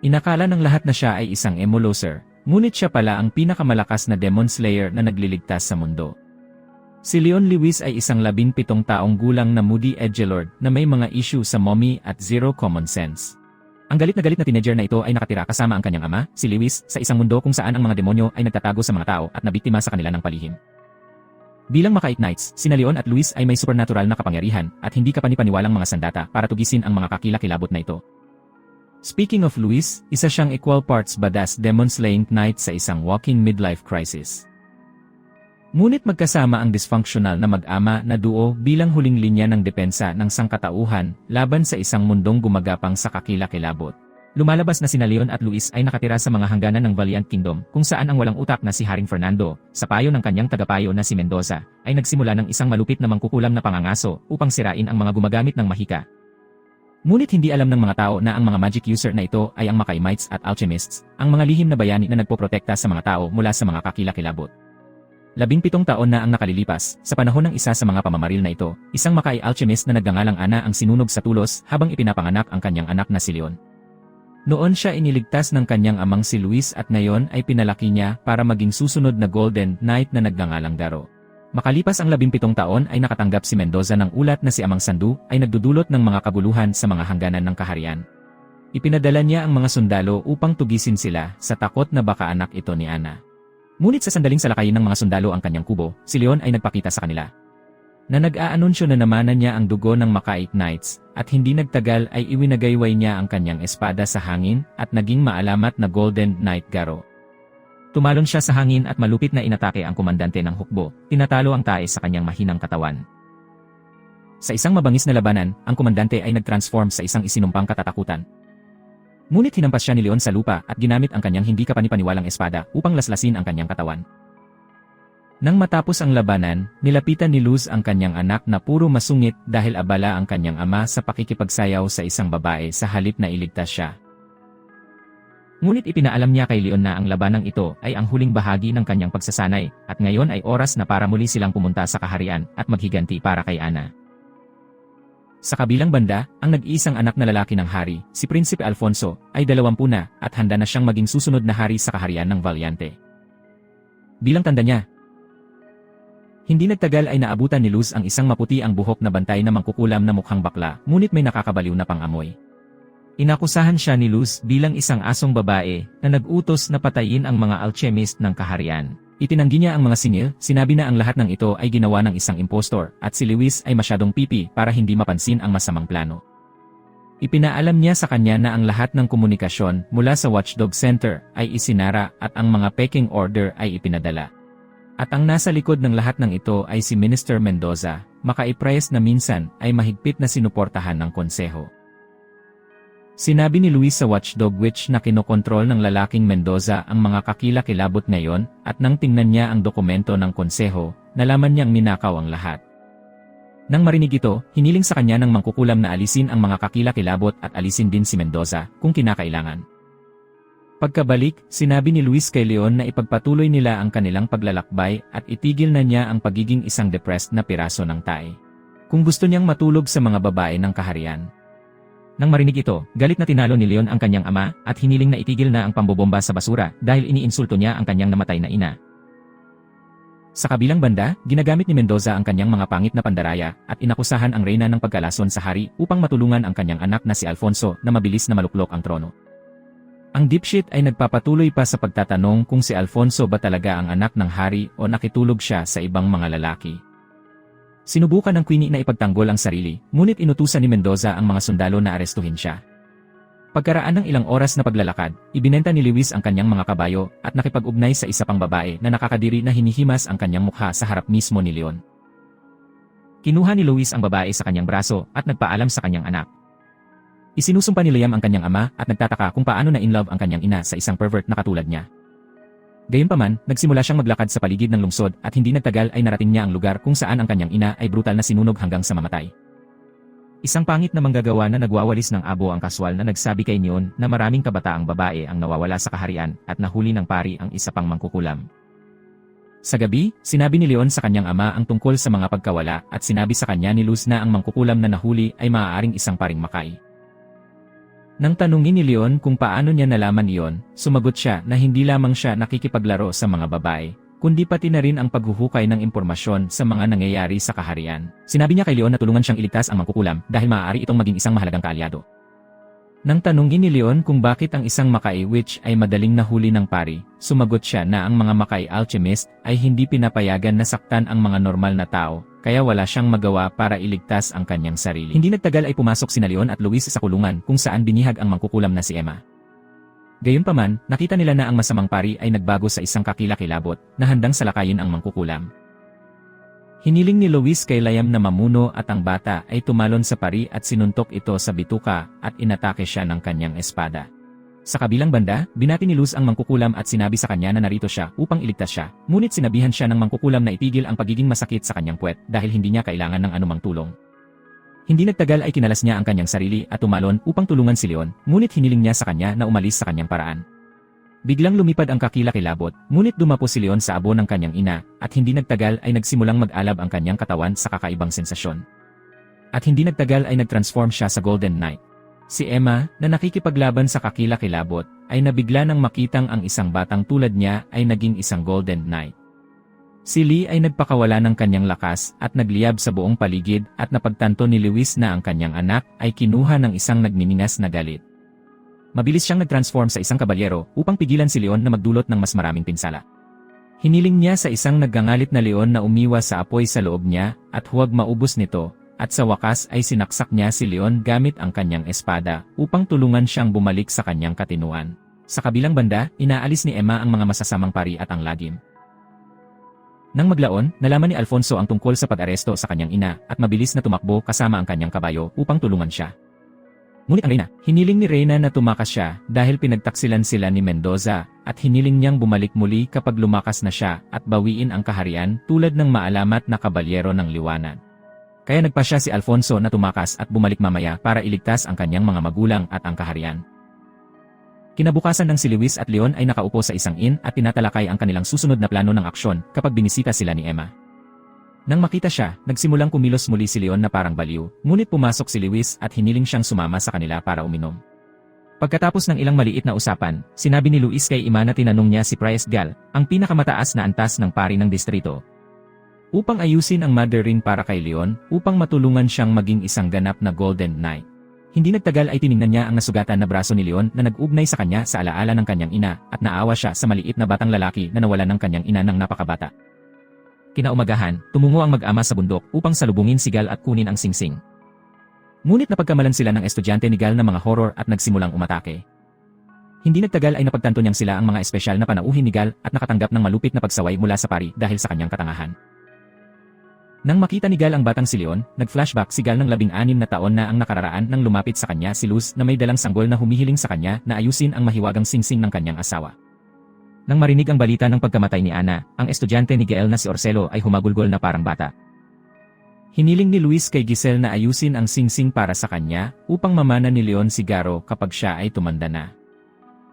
Inakala ng lahat na siya ay isang Emoloser, ngunit siya pala ang pinakamalakas na Demon Slayer na nagliligtas sa mundo. Si Leon Lewis ay isang 17 taong gulang na moody edgelord na may mga issue sa mommy at zero common sense. Ang galit na teenager na ito ay nakatira kasama ang kanyang ama, si Lewis, sa isang mundo kung saan ang mga demonyo ay nagtatago sa mga tao at nabiktima sa kanila ng palihim. Bilang Makait Knights, sina Leon at Luis ay may supernatural na kapangyarihan at hindi kapanipaniwalang mga sandata para tugisin ang mga kakilakilabot na ito. Speaking of Luis, isa siyang equal parts badass demon-slaying knight sa isang walking midlife crisis. Ngunit magkasama ang dysfunctional na mag-ama na duo bilang huling linya ng depensa ng sangkatauhan laban sa isang mundong gumagapang sa kakilakilabot. Lumalabas na sina Leon at Luis ay nakatira sa mga hangganan ng Valiant Kingdom kung saan ang walang utak na si Haring Fernando, sa payo ng kanyang tagapayo na si Mendoza, ay nagsimula ng isang malupit na mangkukulam na pangangaso upang sirain ang mga gumagamit ng mahika. Ngunit hindi alam ng mga tao na ang mga magic user na ito ay ang Makai Mites at Alchemists, ang mga lihim na bayani na nagpoprotekta sa mga tao mula sa mga kakilakilabot. 17 taon na ang nakalilipas, sa panahon ng isa sa mga pamamaril na ito, isang Makai Alchemist na nagngangalang Ana ang sinunog sa tulos habang ipinapanganak ang kanyang anak na si Leon. Noon siya iniligtas ng kanyang amang si Luis at ngayon ay pinalaki niya para maging susunod na Golden Knight na nagngangalang Garo. Makalipas ang 17 taon ay nakatanggap si Mendoza ng ulat na si Amang Sandu ay nagdudulot ng mga kabuluhan sa mga hangganan ng kaharian. Ipinadala niya ang mga sundalo upang tugisin sila sa takot na baka anak ito ni Ana. Ngunit sa sandaling salakayin ng mga sundalo ang kanyang kubo, si Leon ay nagpakita sa kanila na nag-aanunsyo na namanan niya ang dugo ng Makait Knights, at hindi nagtagal ay iwinagayway niya ang kanyang espada sa hangin at naging maalamat na Golden Knight Garo. Tumalon siya sa hangin at malupit na inatake ang komandante ng hukbo, tinatalo ang tae sa kanyang mahinang katawan. Sa isang mabangis na labanan, ang komandante ay nag-transform sa isang isinumpang katatakutan. Ngunit hinampas siya ni Leon sa lupa at ginamit ang kanyang hindi kapanipaniwalang espada upang laslasin ang kanyang katawan. Nang matapos ang labanan, nilapitan ni Luz ang kanyang anak na puro masungit dahil abala ang kanyang ama sa pakikipagsayaw sa isang babae sa halip na iligtas siya. Ngunit ipinaalam niya kay Leon na ang labanang ito ay ang huling bahagi ng kanyang pagsasanay at ngayon ay oras na para muli silang pumunta sa kaharian at maghiganti para kay Ana. Sa kabilang banda, ang nag-iisang anak na lalaki ng hari, si Prinsipe Alfonso, ay 20 na at handa na siyang maging susunod na hari sa kaharian ng Valiante. Bilang tanda niya, hindi nagtagal ay naabutan ni Luz ang isang maputi ang buhok na bantay na mangkukulam na mukhang bakla, ngunit may nakakabaliw na pangamoy. Inakusahan siya ni Luz bilang isang asong babae na nag-utos na patayin ang mga alchemist ng kaharian. Itinanggi niya ang mga singil, sinabi na ang lahat ng ito ay ginawa ng isang impostor at si Lewis ay masyadong pipi para hindi mapansin ang masamang plano. Ipinaalam niya sa kanya na ang lahat ng komunikasyon mula sa Watchdog Center ay isinara at ang mga Peking Order ay ipinadala. At ang nasa likod ng lahat ng ito ay si Minister Mendoza, makaiprayas na minsan ay mahigpit na sinuportahan ng konseho. Sinabi ni Luis sa Watchdog Witch na kinokontrol ng lalaking Mendoza ang mga kakilakilabot ngayon at nang tingnan niya ang dokumento ng konseho, nalaman niyang ninakaw ang lahat. Nang marinig ito, hiniling sa kanya ng mangkukulam na alisin ang mga kakilakilabot at alisin din si Mendoza kung kinakailangan. Pagkabalik, sinabi ni Luis kay Leon na ipagpatuloy nila ang kanilang paglalakbay at itigil na niya ang pagiging isang depressed na piraso ng tae. Kung gusto niyang matulog sa mga babae ng kaharian. Nang marinig ito, galit na tinalo ni Leon ang kanyang ama at hiniling na itigil na ang pambobomba sa basura dahil iniinsulto niya ang kanyang namatay na ina. Sa kabilang banda, ginagamit ni Mendoza ang kanyang mga pangit na pandaraya at inakusahan ang reyna ng pagkalason sa hari upang matulungan ang kanyang anak na si Alfonso na mabilis na maluklok ang trono. Ang dipshit ay nagpapatuloy pa sa pagtatanong kung si Alfonso ba talaga ang anak ng hari o nakitulog siya sa ibang mga lalaki. Sinubukan ng Queenie na ipagtanggol ang sarili, ngunit inutusan ni Mendoza ang mga sundalo na arestuhin siya. Pagkaraan ng ilang oras na paglalakad, ibinenta ni Lewis ang kanyang mga kabayo at nakipag-ugnay sa isa pang babae na nakakadiri na hinihimas ang kanyang mukha sa harap mismo ni Leon. Kinuha ni Lewis ang babae sa kanyang braso at nagpaalam sa kanyang anak. Isinusumpa ni Liam ang kanyang ama at nagtataka kung paano na-inlove ang kanyang ina sa isang pervert na katulad niya. Gayunpaman, nagsimula siyang maglakad sa paligid ng lungsod at hindi nagtagal ay narating niya ang lugar kung saan ang kanyang ina ay brutal na sinunog hanggang sa mamatay. Isang pangit na manggagawa na nagwawalis ng abo ang kaswal na nagsabi kay Neon na maraming kabataang babae ang nawawala sa kaharian at nahuli ng pari ang isa pang mangkukulam. Sa gabi, sinabi ni Leon sa kanyang ama ang tungkol sa mga pagkawala at sinabi sa kanya ni Luz na ang mangkukulam na nahuli ay maaaring isang paring Makai. Nang tanungin ni Leon kung paano niya nalaman iyon, sumagot siya na hindi lamang siya nakikipaglaro sa mga babae, kundi pati na rin ang paghuhukay ng impormasyon sa mga nangyayari sa kaharian. Sinabi niya kay Leon na tulungan siyang iligtas ang mangkukulam dahil maaari itong maging isang mahalagang kaalyado. Nang tanungin ni Leon kung bakit ang isang Makai witch ay madaling nahuli ng pari, sumagot siya na ang mga Makai alchemist ay hindi pinapayagan na saktan ang mga normal na tao, kaya wala siyang magawa para iligtas ang kanyang sarili. Hindi nagtagal ay pumasok sina Leon at Luis sa kulungan kung saan binihag ang mangkukulam na si Emma. Gayunpaman, nakita nila na ang masamang pari ay nagbago sa isang kakilakilabot na handang salakayin ang mangkukulam. Hiniling ni Luis kay Liam na mamuno at ang bata ay tumalon sa pari at sinuntok ito sa bituka at inatake siya ng kanyang espada. Sa kabilang banda, binati ni Luz ang mangkukulam at sinabi sa kanya na narito siya upang iligtas siya, ngunit sinabihan siya ng mangkukulam na itigil ang pagiging masakit sa kanyang puwet dahil hindi niya kailangan ng anumang tulong. Hindi nagtagal ay kinalas niya ang kanyang sarili at tumalon upang tulungan si Leon, ngunit hiniling niya sa kanya na umalis sa kanyang paraan. Biglang lumipad ang kakilakilabot, ngunit dumapo si Leon sa abo ng kanyang ina, at hindi nagtagal ay nagsimulang mag-alab ang kanyang katawan sa kakaibang sensasyon. At hindi nagtagal ay nagtransform siya sa Golden Knight. Si Emma, na nakikipaglaban sa kakilakilabot, ay nabigla nang makitang ang isang batang tulad niya ay naging isang Golden Knight. Si Lee ay nagpakawala ng kanyang lakas at nagliyab sa buong paligid at napagtanto ni Luis na ang kanyang anak ay kinuha ng isang nagniningas na galit. Mabilis siyang nagtransform sa isang kabalyero upang pigilan si Leon na magdulot ng mas maraming pinsala. Hiniling niya sa isang naggangalit na Leon na umiwas sa apoy sa loob niya at huwag maubos nito, at sa wakas ay sinaksak niya si Leon gamit ang kanyang espada upang tulungan siyang bumalik sa kanyang katinuan. Sa kabilang banda, inaalis ni Emma ang mga masasamang pari at ang lagim. Nang maglaon, nalaman ni Alfonso ang tungkol sa pag-aresto sa kanyang ina at mabilis na tumakbo kasama ang kanyang kabayo upang tulungan siya. Ngunit ang Reyna, hiniling ni Reyna na tumakas siya dahil pinagtaksilan sila ni Mendoza at hiniling niyang bumalik muli kapag lumakas na siya at bawiin ang kaharian tulad ng maalamat na kabalyero ng liwanag. Kaya nagpasya si Alfonso na tumakas at bumalik mamaya para iligtas ang kanyang mga magulang at ang kaharian. Kinabukasan ng si Luis at Leon ay nakaupo sa isang inn at tinatalakay ang kanilang susunod na plano ng aksyon kapag binisita sila ni Emma. Nang makita siya, nagsimulang kumilos muli si Leon na parang baliw, ngunit pumasok si Luis at hiniling siyang sumama sa kanila para uminom. Pagkatapos ng ilang maliit na usapan, sinabi ni Luis kay Ima na tinanong niya si Priest Gal, ang pinakamataas na antas ng pari ng distrito, upang ayusin ang mother ring para kay Leon upang matulungan siyang maging isang ganap na Golden Knight. Hindi nagtagal ay tiningnan niya ang nasugatan na braso ni Leon na nag-ugnay sa kanya sa alaala ng kanyang ina at naawa siya sa maliit na batang lalaki na nawalan ng kanyang ina ng napakabata. Kinaumagahan, tumungo ang mag-ama sa bundok upang salubungin si Gal at kunin ang singsing. Ngunit napagkamalan sila ng estudyante ni Gal ng mga horror at nagsimulang umatake. Hindi nagtagal ay napagtanto niyang sila ang mga espesyal na panauhin ni Gal at nakatanggap ng malupit na pagsaway mula sa pari dahil sa kanyang katangahan. Nang makita ni Gal ang batang si Leon, nag-flashback si Gal ng 16 na taon na ang nakararaan nang lumapit sa kanya si Luz na may dalang sanggol na humihiling sa kanya na ayusin ang mahiwagang singsing ng kanyang asawa. Nang marinig ang balita ng pagkamatay ni Ana, ang estudyante ni Gael na si Orcelo ay humagulgol na parang bata. Hiniling ni Luis kay Giselle na ayusin ang singsing para sa kanya upang mamana ni Leon sigaro kapag siya ay tumanda na.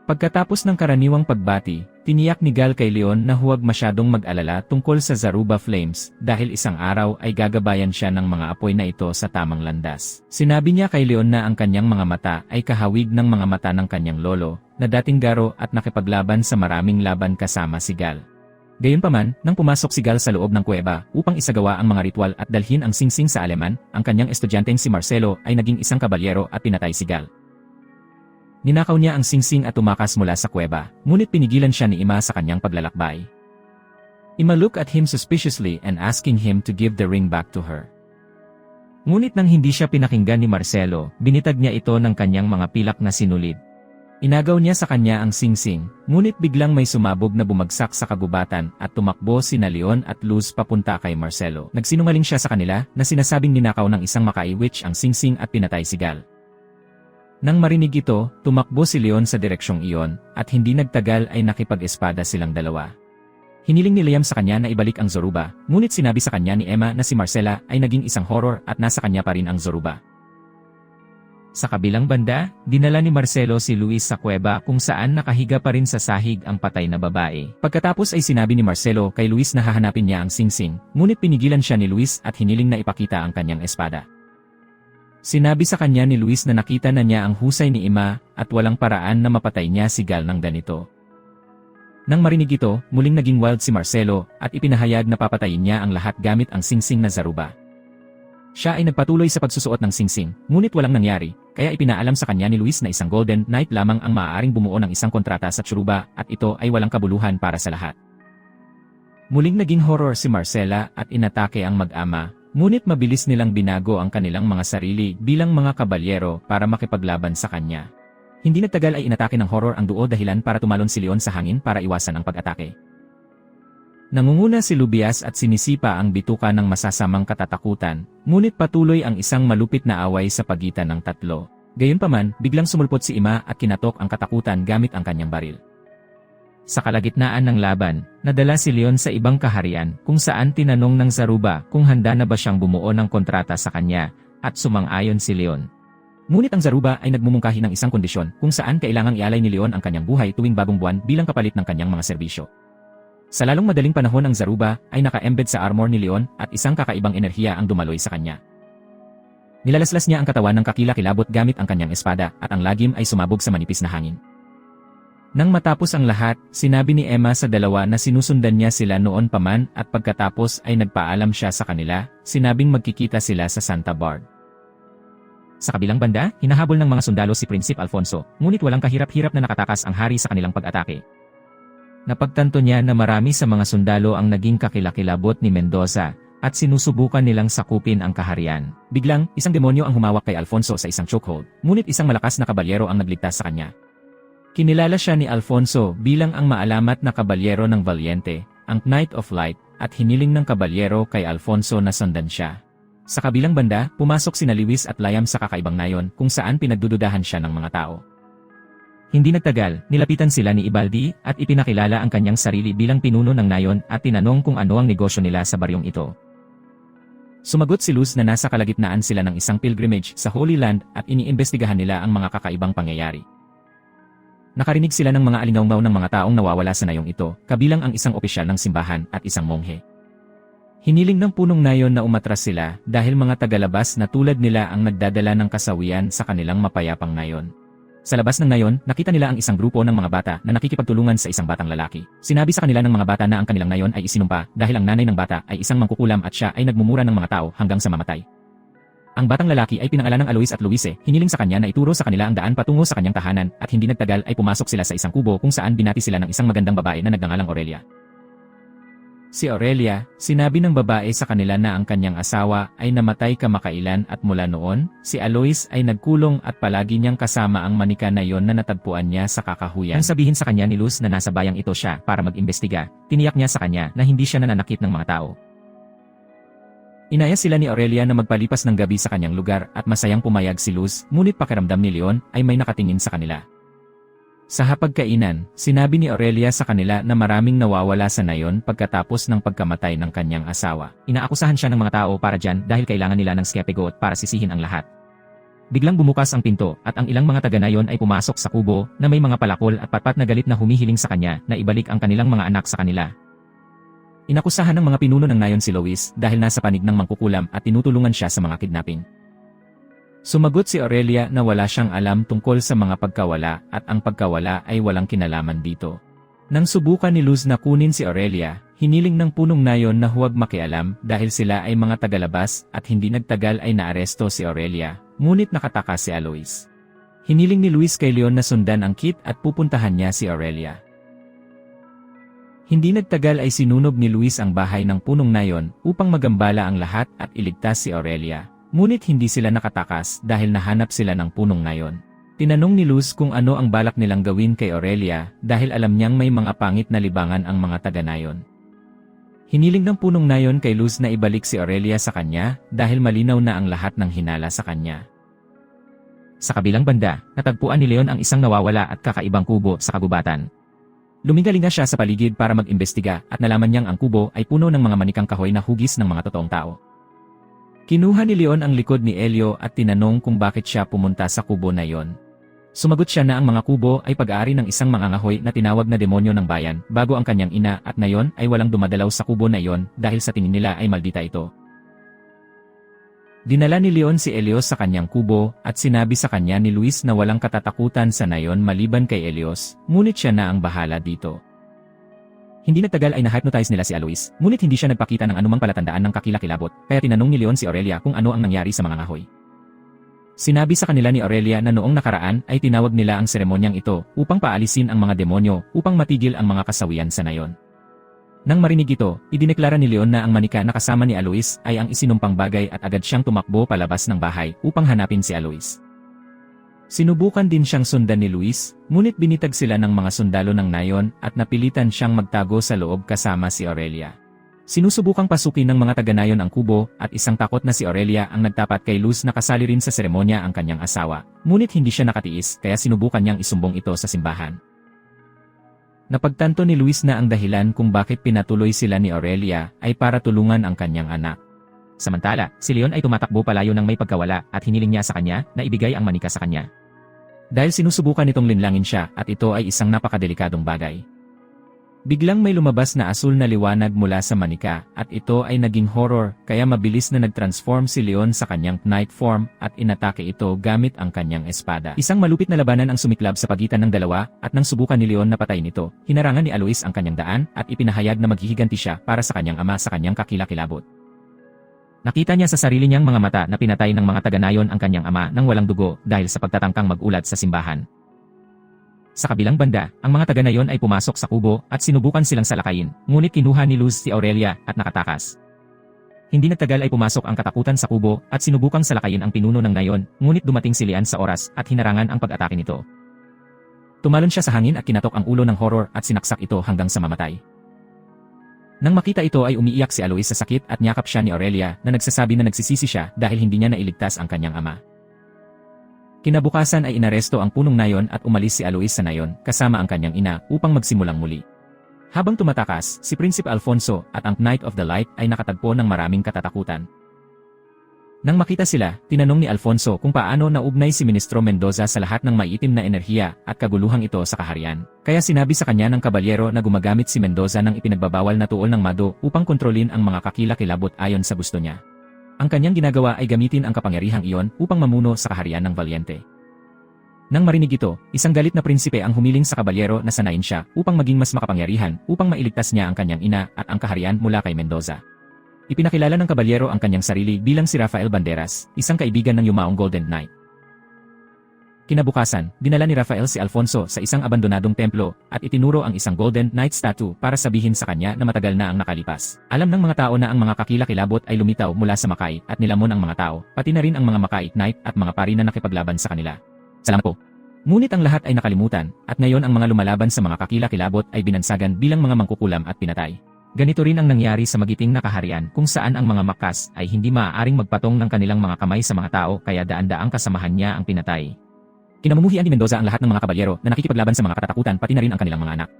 Pagkatapos ng karaniwang pagbati, tiniyak ni Gal kay Leon na huwag masyadong mag-alala tungkol sa Zaruba Flames dahil isang araw ay gagabayan siya ng mga apoy na ito sa tamang landas. Sinabi niya kay Leon na ang kanyang mga mata ay kahawig ng mga mata ng kanyang lolo, na dating garo at nakipaglaban sa maraming laban kasama si Gal. Gayunpaman, nang pumasok si Gal sa loob ng kuweba upang isagawa ang mga ritual at dalhin ang singsing sa Aleman, ang kanyang estudyanteng si Marcelo ay naging isang kabalyero at pinatay si Gal. Ninakaw niya ang singsing at tumakas mula sa kuweba, ngunit pinigilan siya ni Ima sa kanyang paglalakbay. Ima looked at him suspiciously and asking him to give the ring back to her. Ngunit nang hindi siya pinakinggan ni Marcelo, binitag niya ito ng kanyang mga pilak na sinulid. Inagaw niya sa kanya ang singsing, ngunit biglang may sumabog na bumagsak sa kagubatan at tumakbo sina Leon at Luz papunta kay Marcelo. Nagsinungaling siya sa kanila na sinasabing ninakaw ng isang Makai witch ang singsing at pinatay si Gal. Nang marinig ito, tumakbo si Leon sa direksyong iyon, at hindi nagtagal ay nakipag-espada silang dalawa. Hiniling ni Liam sa kanya na ibalik ang Zoruba, ngunit sinabi sa kanya ni Emma na si Marcela ay naging isang horror at nasa kanya pa rin ang Zoruba. Sa kabilang banda, dinala ni Marcelo si Luis sa kuweba kung saan nakahiga pa rin sa sahig ang patay na babae. Pagkatapos ay sinabi ni Marcelo kay Luis na hahanapin niya ang singsing, ngunit pinigilan siya ni Luis at hiniling na ipakita ang kanyang espada. Sinabi sa kanya ni Luis na nakita na niya ang husay ni Ima at walang paraan na mapatay niya si Gal ng ganito. Nang marinig ito, muling naging wild si Marcelo at ipinahayag na papatayin niya ang lahat gamit ang singsing na zaruba. Siya ay nagpatuloy sa pagsusuot ng singsing, ngunit walang nangyari, kaya ipinaalam sa kanya ni Luis na isang Golden Knight lamang ang maaaring bumuo ng isang kontrata sa tsuruba at ito ay walang kabuluhan para sa lahat. Muling naging horror si Marcela at inatake ang mag-ama, ngunit mabilis nilang binago ang kanilang mga sarili bilang mga kabalyero para makipaglaban sa kanya. Hindi nagtagal ay inatake ng horror ang duo dahilan para tumalon si Leon sa hangin para iwasan ang pag-atake. Nangunguna si Lubias at sinisipa ang bituka ng masasamang katatakutan, ngunit patuloy ang isang malupit na away sa pagitan ng tatlo. Gayunpaman, biglang sumulpot si Ima at kinatok ang katakutan gamit ang kanyang baril. Sa kalagitnaan ng laban, nadala si Leon sa ibang kaharian kung saan tinanong ng Zaruba kung handa na ba siyang bumuo ng kontrata sa kanya, at sumang-ayon si Leon. Ngunit ang Zaruba ay nagmumungkahi ng isang kondisyon kung saan kailangang ialay ni Leon ang kanyang buhay tuwing bagong buwan bilang kapalit ng kanyang mga serbisyo. Sa lalong madaling panahon ang Zaruba ay naka-embed sa armor ni Leon at isang kakaibang enerhiya ang dumaloy sa kanya. Nilalaslas niya ang katawan ng kakilakilabot gamit ang kanyang espada at ang lagim ay sumabog sa manipis na hangin. Nang matapos ang lahat, sinabi ni Emma sa dalawa na sinusundan niya sila noon pa man at pagkatapos ay nagpaalam siya sa kanila, sinabing magkikita sila sa Santa Bard. Sa kabilang banda, hinahabol ng mga sundalo si Prinsipe Alfonso, ngunit walang kahirap-hirap na nakatakas ang hari sa kanilang pag-atake. Napagtanto niya na marami sa mga sundalo ang naging kakilakilabot ni Mendoza, at sinusubukan nilang sakupin ang kaharian. Biglang, isang demonyo ang humawak kay Alfonso sa isang chokehold, ngunit isang malakas na kabalyero ang nagligtas sa kanya. Kinilala siya ni Alfonso bilang ang maalamat na kabalyero ng Valiente, ang Knight of Light, at hiniling ng kabalyero kay Alfonso na sundan siya. Sa kabilang banda, pumasok sina Luis at Liam sa kakaibang nayon kung saan pinagdududahan siya ng mga tao. Hindi nagtagal, nilapitan sila ni Ibaldi at ipinakilala ang kanyang sarili bilang pinuno ng nayon at tinanong kung ano ang negosyo nila sa baryong ito. Sumagot si Luz na nasa kalagitnaan sila ng isang pilgrimage sa Holy Land at iniimbestigahan nila ang mga kakaibang pangyayari. Nakarinig sila ng mga alingaw-ngaw ng mga taong nawawala sa nayong ito, kabilang ang isang opisyal ng simbahan at isang monghe. Hiniling ng punong nayon na umatras sila dahil mga tagalabas na tulad nila ang nagdadala ng kasawian sa kanilang mapayapang nayon. Sa labas ng nayon, nakita nila ang isang grupo ng mga bata na nakikipagtulungan sa isang batang lalaki. Sinabi sa kanila ng mga bata na ang kanilang nayon ay isinumpa dahil ang nanay ng bata ay isang mangkukulam at siya ay nagmumura ng mga tao hanggang sa mamatay. Ang batang lalaki ay pinangalan ng Alois at Luise, hiniling sa kanya na ituro sa kanila ang daan patungo sa kanyang tahanan at hindi nagtagal ay pumasok sila sa isang kubo kung saan binati sila ng isang magandang babae na nagngangalang Aurelia. Si Aurelia, sinabi ng babae sa kanila na ang kanyang asawa ay namatay kamakailan at mula noon, si Alois ay nagkulong at palagi niyang kasama ang manika na yon na natagpuan niya sa kakahuyan. Nang sabihin sa kanya ni Luz na nasa bayang ito siya para mag-imbestiga, tiniyak niya sa kanya na hindi siya nananakit ng mga tao. Inaya sila ni Aurelia na magpalipas ng gabi sa kanyang lugar at masayang pumayag si Luz, ngunit pakiramdam ni Leon ay may nakatingin sa kanila. Sa hapagkainan, sinabi ni Aurelia sa kanila na maraming nawawala sa nayon pagkatapos ng pagkamatay ng kanyang asawa. Inaakusahan siya ng mga tao para dyan dahil kailangan nila ng scapegoat para sisihin ang lahat. Biglang bumukas ang pinto at ang ilang mga taga-nayon ay pumasok sa kubo na may mga palakol at patpat na galit na humihiling sa kanya na ibalik ang kanilang mga anak sa kanila. Inakusahan ng mga pinuno ng nayon si Lois dahil nasa panig ng mangkukulam at tinutulungan siya sa mga kidnapping. Sumagot si Aurelia na wala siyang alam tungkol sa mga pagkawala at ang pagkawala ay walang kinalaman dito. Nang subukan ni Luz na kunin si Aurelia, hiniling ng punong nayon na huwag makialam dahil sila ay mga tagalabas at hindi nagtagal ay naaresto si Aurelia, ngunit nakataka si Alois. Hiniling ni Luis kay Leon na sundan ang kit at pupuntahan niya si Aurelia. Hindi nagtagal ay sinunog ni Luis ang bahay ng punong nayon upang magambala ang lahat at iligtas si Aurelia. Ngunit hindi sila nakatakas dahil nahanap sila ng punong nayon. Tinanong ni Luz kung ano ang balak nilang gawin kay Aurelia dahil alam niyang may mga pangit na libangan ang mga taga-nayon. Hiniling ng punong nayon kay Luz na ibalik si Aurelia sa kanya dahil malinaw na ang lahat ng hinala sa kanya. Sa kabilang banda, natagpuan ni Leon ang isang nawawala at kakaibang kubo sa kagubatan. Lumingalinga siya sa paligid para mag-imbestiga at nalaman niyang ang kubo ay puno ng mga manikang kahoy na hugis ng mga totoong tao. Kinuha ni Leon ang likod ni Elio at tinanong kung bakit siya pumunta sa kubo na yon. Sumagot siya na ang mga kubo ay pag-aari ng isang mangangahoy na tinawag na demonyo ng bayan bago ang kanyang ina at ngayon ay walang dumadalaw sa kubo na yon dahil sa tingin nila ay maldita ito. Dinala ni Leon si Elios sa kanyang kubo at sinabi sa kanya ni Luis na walang katatakutan sa nayon maliban kay Elios, ngunit siya na ang bahala dito. Hindi nagtagal ay na-hypnotize nila si Alois, ngunit hindi siya nagpakita ng anumang palatandaan ng kakilakilabot, kaya tinanong ni Leon si Aurelia kung ano ang nangyari sa mga ngahoy. Sinabi sa kanila ni Aurelia na noong nakaraan ay tinawag nila ang seremonyang ito upang paalisin ang mga demonyo upang matigil ang mga kasawian sa nayon. Nang marinig ito, idineklara ni Leon na ang manika na kasama ni Alois ay ang isinumpang bagay at agad siyang tumakbo palabas ng bahay upang hanapin si Alois. Sinubukan din siyang sundan ni Luis, ngunit binitag sila ng mga sundalo ng nayon at napilitan siyang magtago sa loob kasama si Aurelia. Sinusubukang pasukin ng mga taga-nayon ang kubo at isang takot na si Aurelia ang nagtapat kay Luz na kasali rin sa seremonya ang kanyang asawa, ngunit hindi siya nakatiis kaya sinubukan niyang isumbong ito sa simbahan. Napagtanto ni Luis na ang dahilan kung bakit pinatuloy sila ni Aurelia ay para tulungan ang kanyang anak. Samantala, si Leon ay tumatakbo palayo ng may pagkawala at hiniling niya sa kanya na ibigay ang manika sa kanya. Dahil sinusubukan nitong linlangin siya at ito ay isang napakadelikadong bagay. Biglang may lumabas na asul na liwanag mula sa manika at ito ay naging horror kaya mabilis na nag-transform si Leon sa kanyang knight form at inatake ito gamit ang kanyang espada. Isang malupit na labanan ang sumiklab sa pagitan ng dalawa at nang subukan ni Leon na patayin ito, hinarangan ni Alois ang kanyang daan at ipinahayag na maghihiganti siya para sa kanyang ama sa kanyang kakilakilabot. Nakita niya sa sarili niyang mga mata na pinatay ng mga taga-nayon ang kanyang ama nang walang dugo dahil sa pagtatangkang mag-ulat sa simbahan. Sa kabilang banda, ang mga taga-nayon ay pumasok sa kubo at sinubukan silang salakayin, ngunit kinuha ni Luz si Aurelia at nakatakas. Hindi nagtagal ay pumasok ang katakutan sa kubo at sinubukang salakayin ang pinuno ng nayon, ngunit dumating si Leon sa oras at hinarangan ang pag-atake nito. Tumalon siya sa hangin at kinatok ang ulo ng horror at sinaksak ito hanggang sa mamatay. Nang makita ito ay umiiyak si Alois sa sakit at niyakap siya ni Aurelia na nagsasabi na nagsisisi siya dahil hindi niya nailigtas ang kanyang ama. Kinabukasan ay inaresto ang punong nayon at umalis si Alois sa nayon kasama ang kanyang ina upang magsimulang muli. Habang tumatakas, si Prinsipe Alfonso at ang Knight of the Light ay nakatagpo ng maraming katatakutan. Nang makita sila, tinanong ni Alfonso kung paano naugnay si Ministro Mendoza sa lahat ng maiitim na enerhiya at kaguluhang ito sa kaharian. Kaya sinabi sa kanya ng kabalyero na gumagamit si Mendoza ng ipinagbabawal na tuol ng mado upang kontrolin ang mga kakilakilabot ayon sa gusto niya. Ang kanyang ginagawa ay gamitin ang kapangyarihang iyon upang mamuno sa kaharian ng Valiente. Nang marinig ito, isang galit na prinsipe ang humiling sa kabalyero na sanayin siya upang maging mas makapangyarihan upang mailigtas niya ang kanyang ina at ang kaharian mula kay Mendoza. Ipinakilala ng kabalyero ang kanyang sarili bilang si Rafael Banderas, isang kaibigan ng yumaong Golden Knight. Kinabukasan, dinala ni Rafael si Alfonso sa isang abandonadong templo at itinuro ang isang Golden Knight statue para sabihin sa kanya na matagal na ang nakalipas. Alam ng mga tao na ang mga kakilakilabot ay lumitaw mula sa Makay at nilamon ang mga tao, pati na rin ang mga Makay Knight at mga pari na nakipaglaban sa kanila. Salamat po. Ngunit ang lahat ay nakalimutan at ngayon ang mga lumalaban sa mga kakilakilabot ay binansagan bilang mga mangkukulam at pinatay. Ganito rin ang nangyari sa magiting na kaharian kung saan ang mga Makas ay hindi maaaring magpatong ng kanilang mga kamay sa mga tao kaya daan-daang kasamahan niya ang pinatay. Kinamumuhian ni Mendoza ang lahat ng mga kabalyero na nakikipaglaban sa mga katatakutan pati na rin ang kanilang mga anak.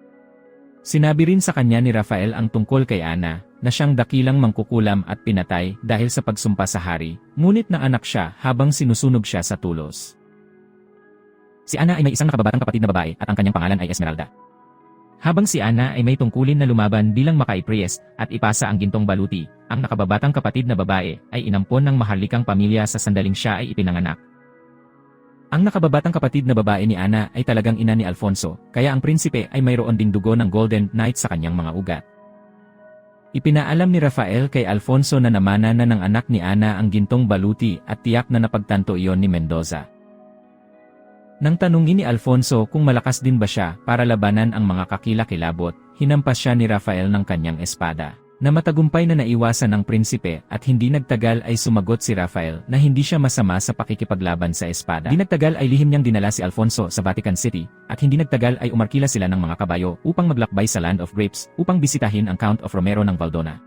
Sinabi rin sa kanya ni Rafael ang tungkol kay Ana na siyang dakilang mangkukulam at pinatay dahil sa pagsumpa sa hari, ngunit naanak siya habang sinusunog siya sa tulos. Si Ana ay may isang nakababatang kapatid na babae at ang kanyang pangalan ay Esmeralda. Habang si Ana ay may tungkulin na lumaban bilang Makay Priest at ipasa ang gintong baluti, ang nakababatang kapatid na babae ay inampon ng maharlikang pamilya sa sandaling siya ay ipinanganak. Ang nakababatang kapatid na babae ni Ana ay talagang ina ni Alfonso, kaya ang prinsipe ay mayroon ding dugo ng Golden Knight sa kanyang mga ugat. Ipinaalam ni Rafael kay Alfonso na namana na ng anak ni Ana ang gintong baluti at tiyak na napagtanto iyon ni Mendoza. Nang tanungin ni Alfonso kung malakas din ba siya para labanan ang mga kakilakilabot, hinampas siya ni Rafael ng kanyang espada. Na matagumpay na naiwasan ng prinsipe at hindi nagtagal ay sumagot si Rafael na hindi siya masama sa pakikipaglaban sa espada. Di nagtagal ay lihim niyang dinala si Alfonso sa Vatican City at hindi nagtagal ay umarkila sila ng mga kabayo upang maglakbay sa Land of Grapes upang bisitahin ang Count of Romero ng Valdona.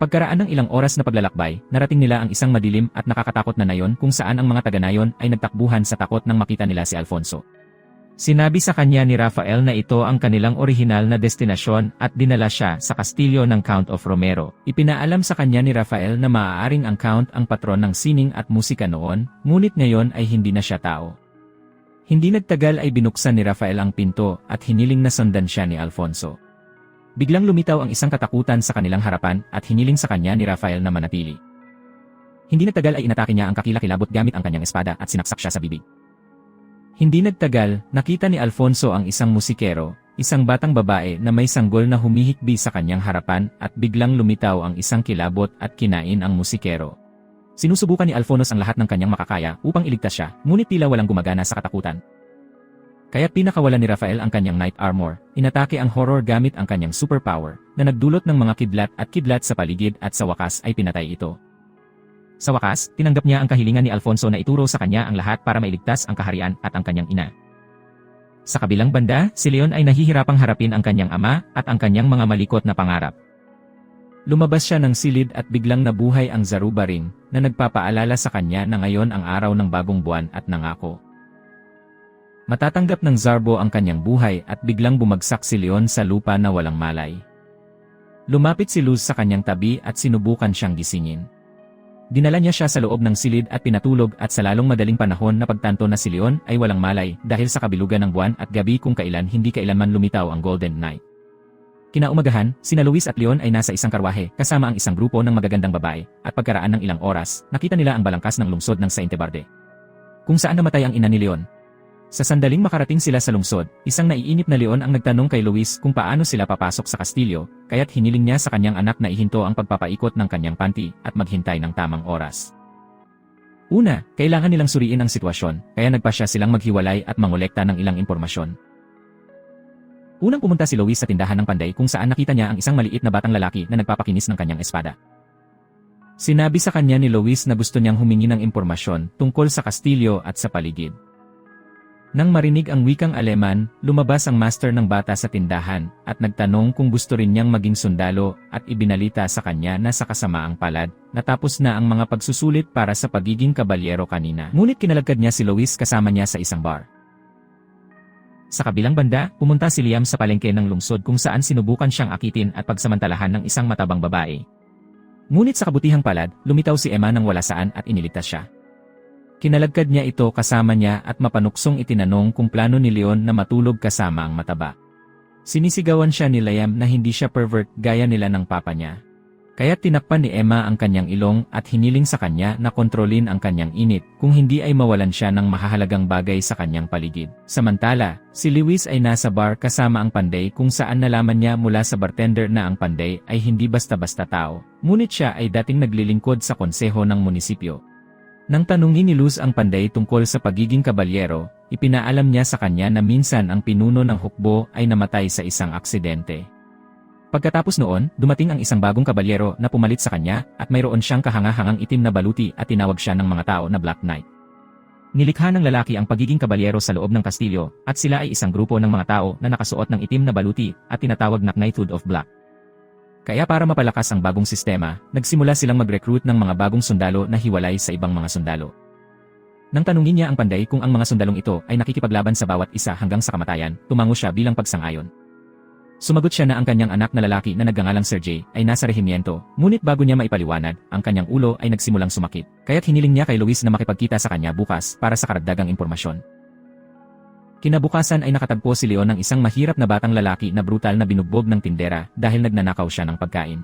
Pagkaraan ng ilang oras na paglalakbay, narating nila ang isang madilim at nakakatakot na nayon kung saan ang mga taga-nayon ay nagtakbuhan sa takot nang makita nila si Alfonso. Sinabi sa kanya ni Rafael na ito ang kanilang orihinal na destinasyon at dinala siya sa kastilyo ng Count of Romero. Ipinaalam sa kanya ni Rafael na maaaring ang Count ang patron ng sining at musika noon, ngunit ngayon ay hindi na siya tao. Hindi nagtagal ay binuksan ni Rafael ang pinto at hiniling na sundan siya ni Alfonso. Biglang lumitaw ang isang katakutan sa kanilang harapan at hiniling sa kanya ni Rafael na manatili. Hindi nagtagal ay inatake niya ang kakilakilabot gamit ang kanyang espada at sinaksak siya sa bibig. Hindi nagtagal, nakita ni Alfonso ang isang musikero, isang batang babae na may sanggol na humihikbi sa kanyang harapan at biglang lumitaw ang isang kilabot at kinain ang musikero. Sinusubukan ni Alfonso ang lahat ng kanyang makakaya upang iligtas siya, ngunit tila walang gumagana sa katakutan. Kaya't pinakawalan ni Rafael ang kanyang knight armor, inatake ang horror gamit ang kanyang superpower, na nagdulot ng mga kidlat sa paligid at sa wakas ay pinatay ito. Sa wakas, tinanggap niya ang kahilingan ni Alfonso na ituro sa kanya ang lahat para mailigtas ang kaharian at ang kanyang ina. Sa kabilang banda, si Leon ay nahihirapang harapin ang kanyang ama at ang kanyang mga malikot na pangarap. Lumabas siya ng silid at biglang nabuhay ang Zaruba ring, na nagpapaalala sa kanya na ngayon ang araw ng bagong buwan at nangako. Matatanggap ng Zarbo ang kanyang buhay at biglang bumagsak si Leon sa lupa na walang malay. Lumapit si Luz sa kanyang tabi at sinubukan siyang gisingin. Dinala niya siya sa loob ng silid at pinatulog at sa lalong madaling panahon na pagtanto na si Leon ay walang malay dahil sa kabilugan ng buwan at gabi kung kailan hindi kailanman lumitaw ang Golden Knight. Kinaumagahan, sina Luis at Leon ay nasa isang karwahe kasama ang isang grupo ng magagandang babae at pagkaraan ng ilang oras, nakita nila ang balangkas ng lungsod ng Sainte-Barbe, kung saan namatay ang ina ni Leon. Sa sandaling makarating sila sa lungsod, isang naiinip na Leon ang nagtanong kay Luis kung paano sila papasok sa kastilyo, kaya't hiniling niya sa kanyang anak na ihinto ang pagpapaikot ng kanyang panty at maghintay ng tamang oras. Una, kailangan nilang suriin ang sitwasyon, kaya nagpasya silang maghiwalay at mangolekta ng ilang impormasyon. Unang pumunta si Luis sa tindahan ng panday kung saan nakita niya ang isang maliit na batang lalaki na nagpapakinis ng kanyang espada. Sinabi sa kanya ni Luis na gusto niyang humingi ng impormasyon tungkol sa kastilyo at sa paligid. Nang marinig ang wikang Aleman, lumabas ang master ng bata sa tindahan at nagtanong kung gusto rin niyang maging sundalo at ibinalita sa kanya na sa kasamaang palad, natapos na ang mga pagsusulit para sa pagiging kabalyero kanina. Ngunit kinalagkad niya si Luis kasama niya sa isang bar. Sa kabilang banda, pumunta si Liam sa palengke ng lungsod kung saan sinubukan siyang akitin at pagsamantalahan ng isang matabang babae. Ngunit sa kabutihang palad, lumitaw si Emma nang wala saan at iniligtas siya. Kinalagkad niya ito kasama niya at mapanuksong itinanong kung plano ni Leon na matulog kasama ang mataba. Sinisigawan siya ni Liam na hindi siya pervert gaya nila ng papa niya. Kaya tinakpan ni Emma ang kanyang ilong at hiniling sa kanya na kontrolin ang kanyang init kung hindi ay mawalan siya ng mahahalagang bagay sa kanyang paligid. Samantala, si Luis ay nasa bar kasama ang panday kung saan nalaman niya mula sa bartender na ang panday ay hindi basta-basta tao, ngunit siya ay dating naglilingkod sa konseho ng munisipyo. Nang tanungin ni Luz ang panday tungkol sa pagiging kabalyero, ipinaalam niya sa kanya na minsan ang pinuno ng hukbo ay namatay sa isang aksidente. Pagkatapos noon, dumating ang isang bagong kabalyero na pumalit sa kanya at mayroon siyang kahanga-hangang itim na baluti at tinawag siya ng mga tao na Black Knight. Nilikha ng lalaki ang pagiging kabalyero sa loob ng kastilyo at sila ay isang grupo ng mga tao na nakasuot ng itim na baluti at tinatawag na Knighthood of Black. Kaya para mapalakas ang bagong sistema, nagsimula silang mag-recruit ng mga bagong sundalo na hiwalay sa ibang mga sundalo. Nang tanungin niya ang panday kung ang mga sundalong ito ay nakikipaglaban sa bawat isa hanggang sa kamatayan, tumango siya bilang pagsang-ayon. Sumagot siya na ang kanyang anak na lalaki na nagngangalang Sergey ay nasa rehimyento, ngunit bago niya maipaliwanag, ang kanyang ulo ay nagsimulang sumakit, kaya't hiniling niya kay Luis na makipagkita sa kanya bukas para sa karagdagang impormasyon. Kinabukasan ay nakatagpo si Leon ng isang mahirap na batang lalaki na brutal na binugbog ng tindera dahil nagnanakaw siya ng pagkain.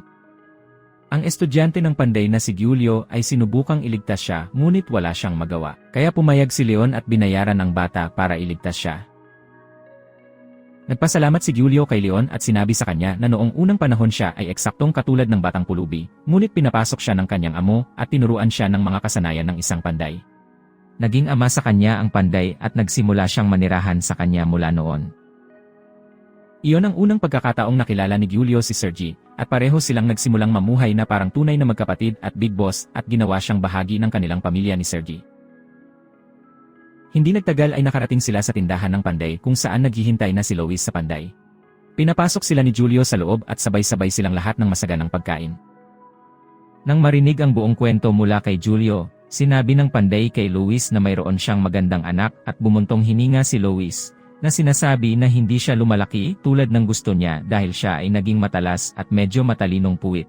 Ang estudyante ng panday na si Giulio ay sinubukang iligtas siya ngunit wala siyang magawa. Kaya pumayag si Leon at binayaran ang bata para iligtas siya. Nagpasalamat si Giulio kay Leon at sinabi sa kanya na noong unang panahon siya ay eksaktong katulad ng batang pulubi, ngunit pinapasok siya ng kanyang amo at tinuruan siya ng mga kasanayan ng isang panday. Naging ama sa kanya ang panday at nagsimula siyang manirahan sa kanya mula noon. Iyon ang unang pagkakataong nakilala ni Giulio si Sergey, at pareho silang nagsimulang mamuhay na parang tunay na magkapatid at big boss at ginawa siyang bahagi ng kanilang pamilya ni Sergey. Hindi nagtagal ay nakarating sila sa tindahan ng panday kung saan naghihintay na si Lois sa panday. Pinapasok sila ni Giulio sa loob at sabay-sabay silang lahat ng masaganang pagkain. Nang marinig ang buong kwento mula kay Giulio, sinabi ng panday kay Luis na mayroon siyang magandang anak at bumuntong hininga si Luis, na sinasabi na hindi siya lumalaki tulad ng gusto niya dahil siya ay naging matalas at medyo matalinong puwit.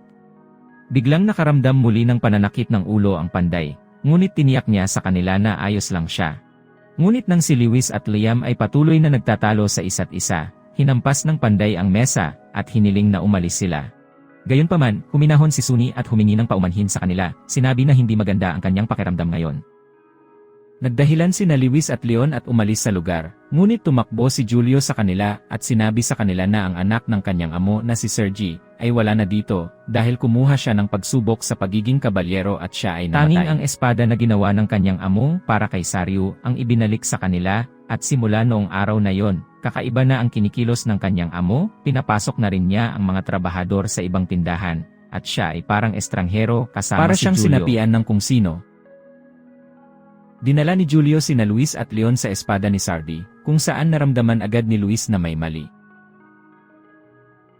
Biglang nakaramdam muli ng pananakit ng ulo ang panday, ngunit tiniyak niya sa kanila na ayos lang siya. Ngunit nang si Luis at Liam ay patuloy na nagtatalo sa isa't isa, hinampas ng panday ang mesa at hiniling na umalis sila. Gayunpaman, huminahon si Sunny at humingi ng paumanhin sa kanila, sinabi na hindi maganda ang kanyang pakiramdam ngayon. Nagdahilan sina Lewis at Leon at umalis sa lugar, ngunit tumakbo si Julio sa kanila at sinabi sa kanila na ang anak ng kanyang amo na si Sergi ay wala na dito dahil kumuha siya ng pagsubok sa pagiging kabalyero at siya ay namatay. Tanging ang espada na ginawa ng kanyang amo para kay Saryu ang ibinalik sa kanila at simula noong araw na yon, kakaiba na ang kinikilos ng kanyang amo, pinapasok na rin niya ang mga trabahador sa ibang tindahan at siya ay parang estranghero kasama Para si siyang Julio. sinapian ng kung sino. Dinala ni Julio sina Luis at Leon sa espada ni Sardi, kung saan naramdaman agad ni Luis na may mali.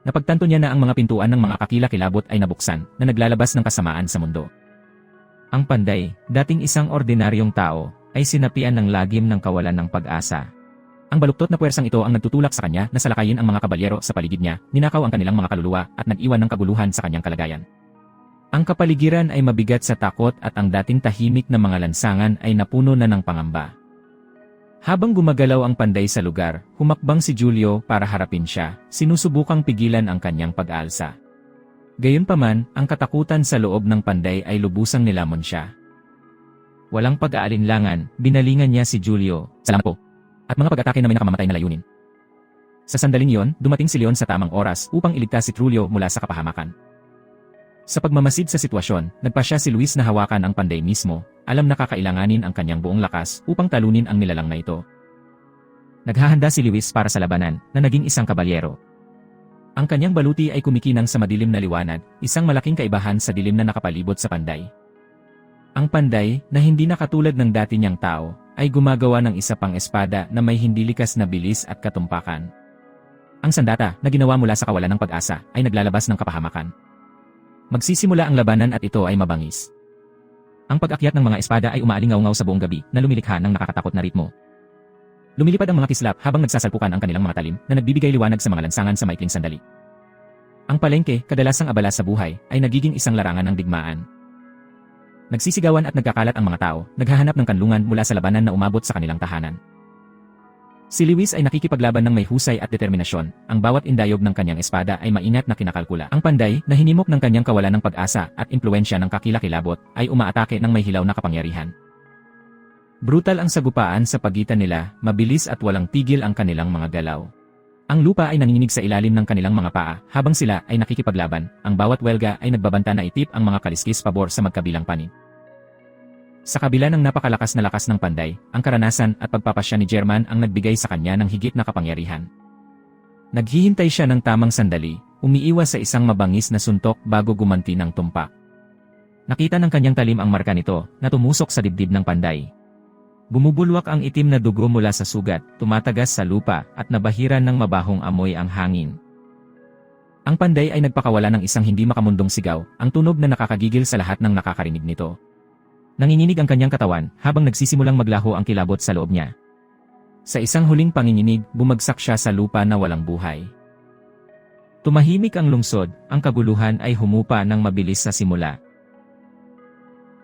Napagtanto niya na ang mga pintuan ng mga kakilakilabot ay nabuksan, na naglalabas ng kasamaan sa mundo. Ang Panday, dating isang ordinaryong tao, ay sinapian ng lagim ng kawalan ng pag-asa. Ang baluktot na puwersang ito ang nagtutulak sa kanya na salakayin ang mga kabalyero sa paligid niya, ninakaw ang kanilang mga kaluluwa at nag-iwan ng kaguluhan sa kanyang kalagayan. Ang kapaligiran ay mabigat sa takot at ang dating tahimik na mga lansangan ay napuno na ng pangamba. Habang gumagalaw ang Panday sa lugar, humakbang si Julio para harapin siya, sinusubukang pigilan ang kanyang pag-alsa. Gayunpaman, ang katakutan sa loob ng Panday ay lubusang nilamon siya. Walang pag-aalinlangan, binalingan niya si Julio, "Salamat po." At mga pag-atake na may nakamamatay na layunin. Sa sandaling yon, dumating si Leon sa tamang oras upang iligtas si Trulio mula sa kapahamakan. Sa pagmamasid sa sitwasyon, nagpasya si Luis na hawakan ang Panday mismo, alam na kakailanganin ang kanyang buong lakas upang talunin ang nilalang na ito. Naghahanda si Luis para sa labanan, na naging isang kabalyero. Ang kanyang baluti ay kumikinang sa madilim na liwanag, isang malaking kaibahan sa dilim na nakapalibot sa Panday. Ang Panday, na hindi na katulad ng dati niyang tao, ay gumagawa ng isa pang espada na may hindi likas na bilis at katumpakan. Ang sandata, na ginawa mula sa kawalan ng pag-asa, ay naglalabas ng kapahamakan. Magsisimula ang labanan at ito ay mabangis. Ang pag-akyat ng mga espada ay umaalingaw-ngaw sa buong gabi na lumilikha ng nakakatakot na ritmo. Lumilipad ang mga kislap habang nagsasalpukan ang kanilang mga talim na nagbibigay liwanag sa mga lansangan sa maikling sandali. Ang palengke, kadalasang abala sa buhay, ay nagiging isang larangan ng digmaan. Nagsisigawan at nagkakalat ang mga tao, naghahanap ng kanlungan mula sa labanan na umabot sa kanilang tahanan. Si Lewis ay nakikipaglaban ng may husay at determinasyon, ang bawat indayog ng kanyang espada ay maingat na kinakalkula. Ang Panday, na hinimok ng kanyang kawalan ng pag-asa at impluensya ng kakilakilabot, ay umaatake ng may hilaw na kapangyarihan. Brutal ang sagupaan sa pagitan nila, mabilis at walang tigil ang kanilang mga galaw. Ang lupa ay nanginginig sa ilalim ng kanilang mga paa, habang sila ay nakikipaglaban, ang bawat welga ay nagbabanta na itip ang mga kaliskis pabor sa magkabilang panig. Sa kabila ng napakalakas na lakas ng Panday, ang karanasan at pagpapasya ni German ang nagbigay sa kanya ng higit na kapangyarihan. Naghihintay siya ng tamang sandali, umiiwas sa isang mabangis na suntok bago gumanti ng tumpak. Nakita ng kanyang talim ang marka nito, na tumusok sa dibdib ng Panday. Bumubulwak ang itim na dugo mula sa sugat, tumatagas sa lupa, at nabahiran ng mabahong amoy ang hangin. Ang Panday ay nagpakawala ng isang hindi makamundong sigaw, ang tunog na nakakagigil sa lahat ng nakakarinig nito. Nanginginig ang kanyang katawan habang nagsisimulang maglaho ang kilabot sa loob niya. Sa isang huling panginginig, bumagsak siya sa lupa na walang buhay. Tumahimik ang lungsod, ang kaguluhan ay humupa ng mabilis sa simula.